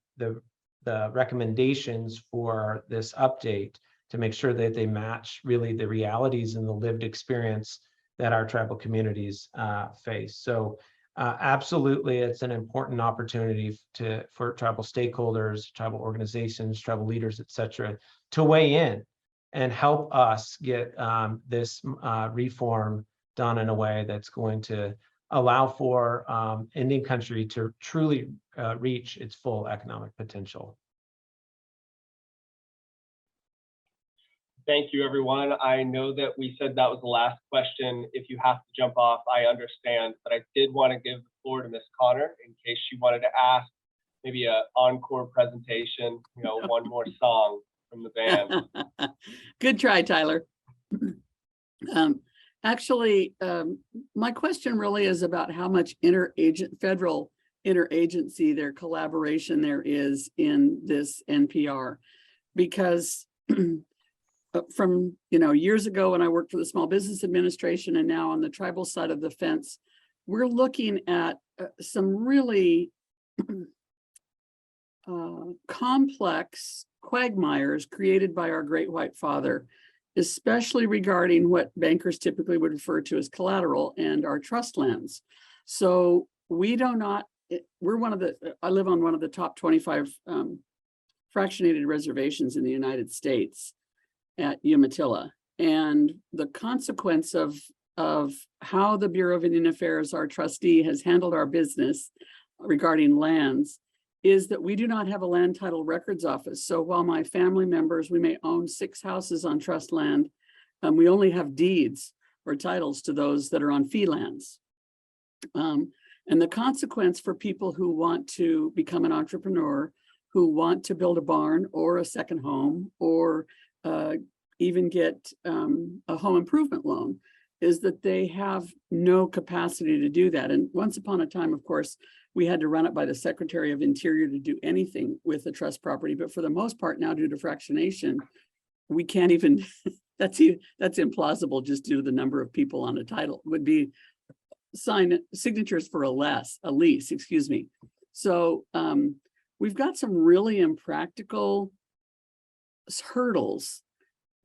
S2: recommendations for this update to make sure that they match really the realities and the lived experience that our tribal communities face. So Absolutely, it's an important opportunity for tribal stakeholders, tribal organizations, tribal leaders, et cetera, to weigh in and help us get this reform done in a way that's going to allow for Indian country to truly reach its full economic potential.
S1: Thank you, everyone. I know that we said that was the last question. If you have to jump off, I understand, but I did want to give the floor to Ms. Connor in case she wanted to ask maybe an encore presentation, one more song from the band.
S10: Good try, Tyler. Actually, my question really is about how much federal interagency their collaboration there is in this NPR, because from years ago when I worked for the Small Business Administration and now on the tribal side of the fence, we're looking at some really complex quagmires created by our Great White Father, especially regarding what bankers typically would refer to as collateral and our trust lands. So I live on one of the top 25 fractionated reservations in the United States at Umatilla. And the consequence of how the Bureau of Indian Affairs, our trustee, has handled our business regarding lands is that we do not have a land title records office. So while my family members, we may own 6 houses on trust land, we only have deeds or titles to those that are on fee lands. And the consequence for people who want to become an entrepreneur, who want to build a barn or a second home, or even get a home improvement loan, is that they have no capacity to do that. And once upon a time, of course, we had to run it by the Secretary of Interior to do anything with the trust property. But for the most part now, due to fractionation, we can't even, that's implausible just due to the number of people on a title. It would be signatures for a lease, excuse me. So we've got some really impractical hurdles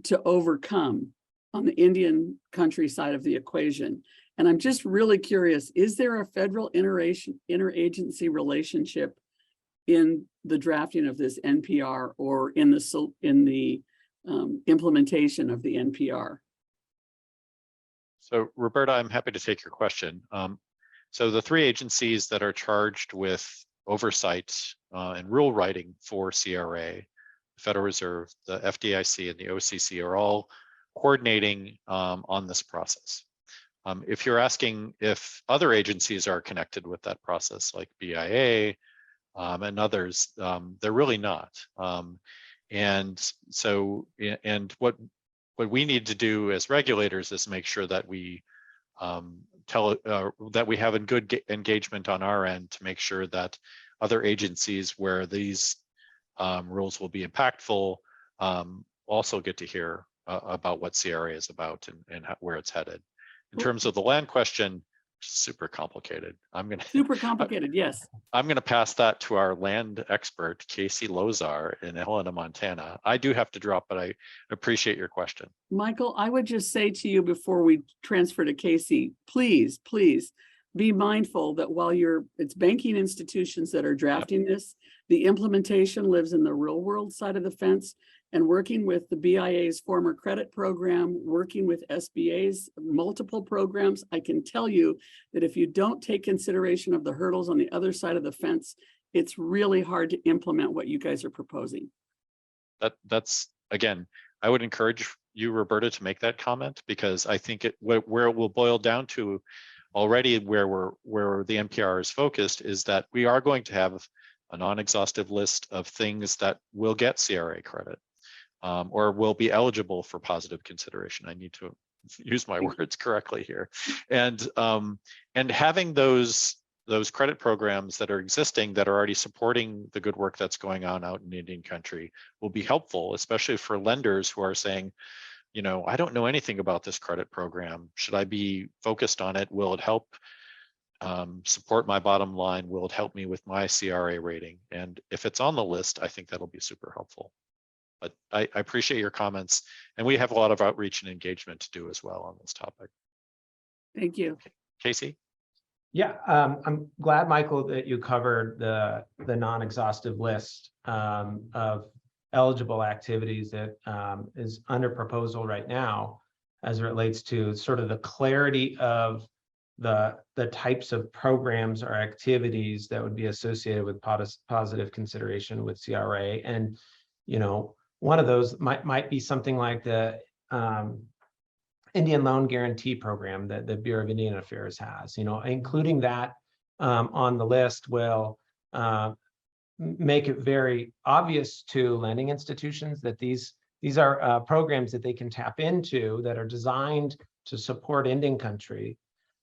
S10: to overcome on the Indian country side of the equation. And I'm just really curious, is there a federal interagency relationship in the drafting of this NPR or in the implementation of the NPR?
S4: So Roberta, I'm happy to take your question. So the 3 agencies that are charged with oversight and rule writing for CRA, the Federal Reserve, the FDIC, and the OCC are all coordinating on this process. If you're asking if other agencies are connected with that process, like BIA and others, they're really not. And what we need to do as regulators is make sure that we that we have a good engagement on our end to make sure that other agencies where these rules will be impactful also get to hear about what CRA is about and where it's headed. In terms of the land question, super complicated.
S10: Super complicated, yes.
S4: I'm going to pass that to our land expert, Casey Lozar in Helena, Montana. I do have to drop, but I appreciate your question.
S10: Michael, I would just say to you before we transfer to Casey, please be mindful that while it's banking institutions that are drafting this, the implementation lives in the real world side of the fence, and working with the BIA's former credit program, working with SBA's multiple programs. I can tell you that if you don't take consideration of the hurdles on the other side of the fence, it's really hard to implement what you guys are proposing.
S4: That's, again, I would encourage you, Roberta, to make that comment, because I think where it will boil down to already where the NPR is focused is that we are going to have a non-exhaustive list of things that will get CRA credit or will be eligible for positive consideration. I need to use my words correctly here. And having those credit programs that are existing that are already supporting the good work that's going on out in Indian country will be helpful, especially for lenders who are saying, I don't know anything about this credit program. Should I be focused on it? Will it help support my bottom line? Will it help me with my CRA rating? And if it's on the list, I think that'll be super helpful. But I appreciate your comments, and we have a lot of outreach and engagement to do as well on this topic.
S10: Thank you.
S4: Casey?
S2: Yeah, I'm glad, Michael, that you covered the non-exhaustive list of eligible activities that is under proposal right now as it relates to sort of the clarity of the types of programs or activities that would be associated with positive consideration with CRA. And, one of those might be something like the Indian Loan Guarantee Program that the Bureau of Indian Affairs has. Including that on the list will make it very obvious to lending institutions that these are programs that they can tap into that are designed to support Indian country,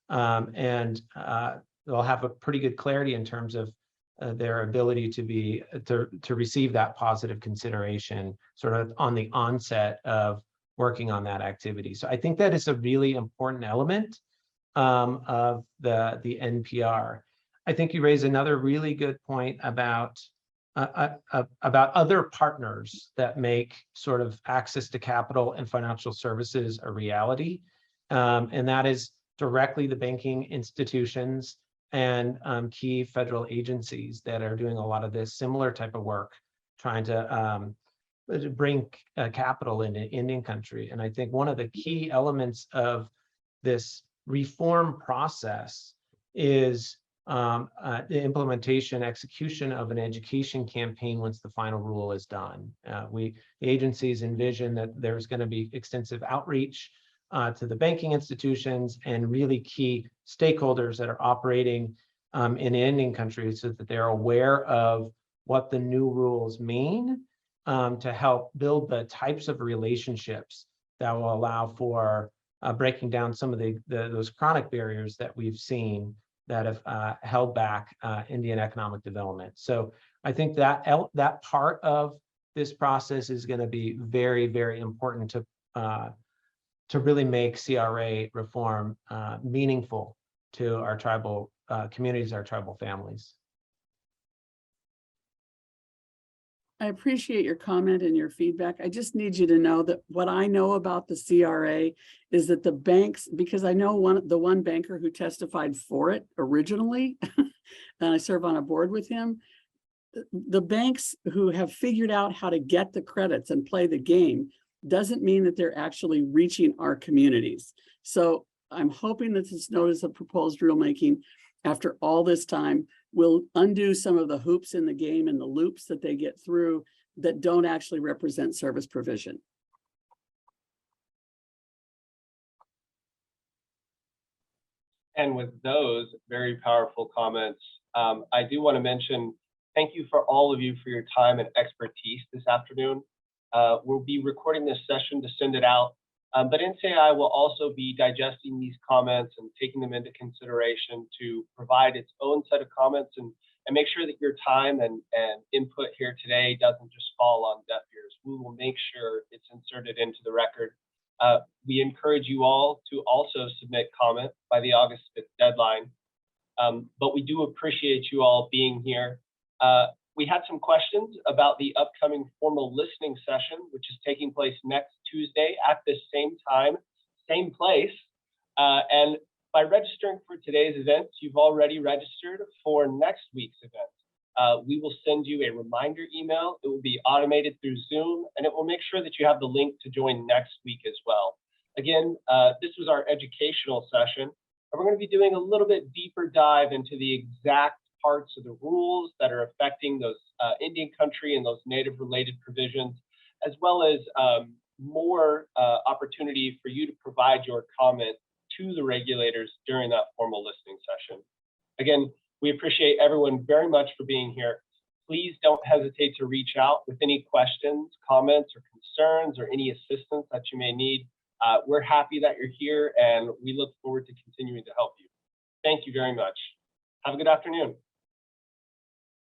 S2: and they'll have a pretty good clarity in terms of their ability to receive that positive consideration sort of on the onset of working on that activity. So I think that is a really important element of the NPR. I think you raise another really good point about other partners that make sort of access to capital and financial services a reality. And that is directly the banking institutions and key federal agencies that are doing a lot of this similar type of work, trying to bring capital into Indian country. And I think one of the key elements of this reform process is the implementation, execution of an education campaign once the final rule is done. The agencies envision that there's going to be extensive outreach to the banking institutions and really key stakeholders that are operating in Indian countries so that they're aware of what the new rules mean, to help build the types of relationships that will allow for breaking down some of those chronic barriers that we've seen that have held back Indian economic development. So I think that part of this process is going to be very, very important to really make CRA reform meaningful to our tribal communities, our tribal families.
S10: I appreciate your comment and your feedback. I just need you to know that what I know about the CRA is that the banks, because I know the one banker who testified for it originally, and I serve on a board with him, the banks who have figured out how to get the credits and play the game doesn't mean that they're actually reaching our communities. So I'm hoping that this notice of proposed rulemaking, after all this time, will undo some of the hoops in the game and the loops that they get through that don't actually represent service provision.
S1: And with those very powerful comments, I do want to mention thank you for all of you for your time and expertise this afternoon. We'll be recording this session to send it out, but NCAI will also be digesting these comments and taking them into consideration to provide its own set of comments and make sure that your time and input here today doesn't just fall on deaf ears. We will make sure it's inserted into the record. We encourage you all to also submit comment by the August 5th deadline, but we do appreciate you all being here. We had some questions about the upcoming formal listening session, which is taking place next Tuesday at this same time, same place. And by registering for today's events, you've already registered for next week's event. We will send you a reminder email. It will be automated through Zoom, and it will make sure that you have the link to join next week as well. Again, this was our educational session, and we're going to be doing a little bit deeper dive into the exact parts of the rules that are affecting those Indian country and those native related provisions, as well as more opportunity for you to provide your comment to the regulators during that formal listening session. Again, we appreciate everyone very much for being here. Please don't hesitate to reach out with any questions, comments, or concerns, or any assistance that you may need. We're happy that you're here, and we look forward to continuing to help you. Thank you very much. Have a good afternoon.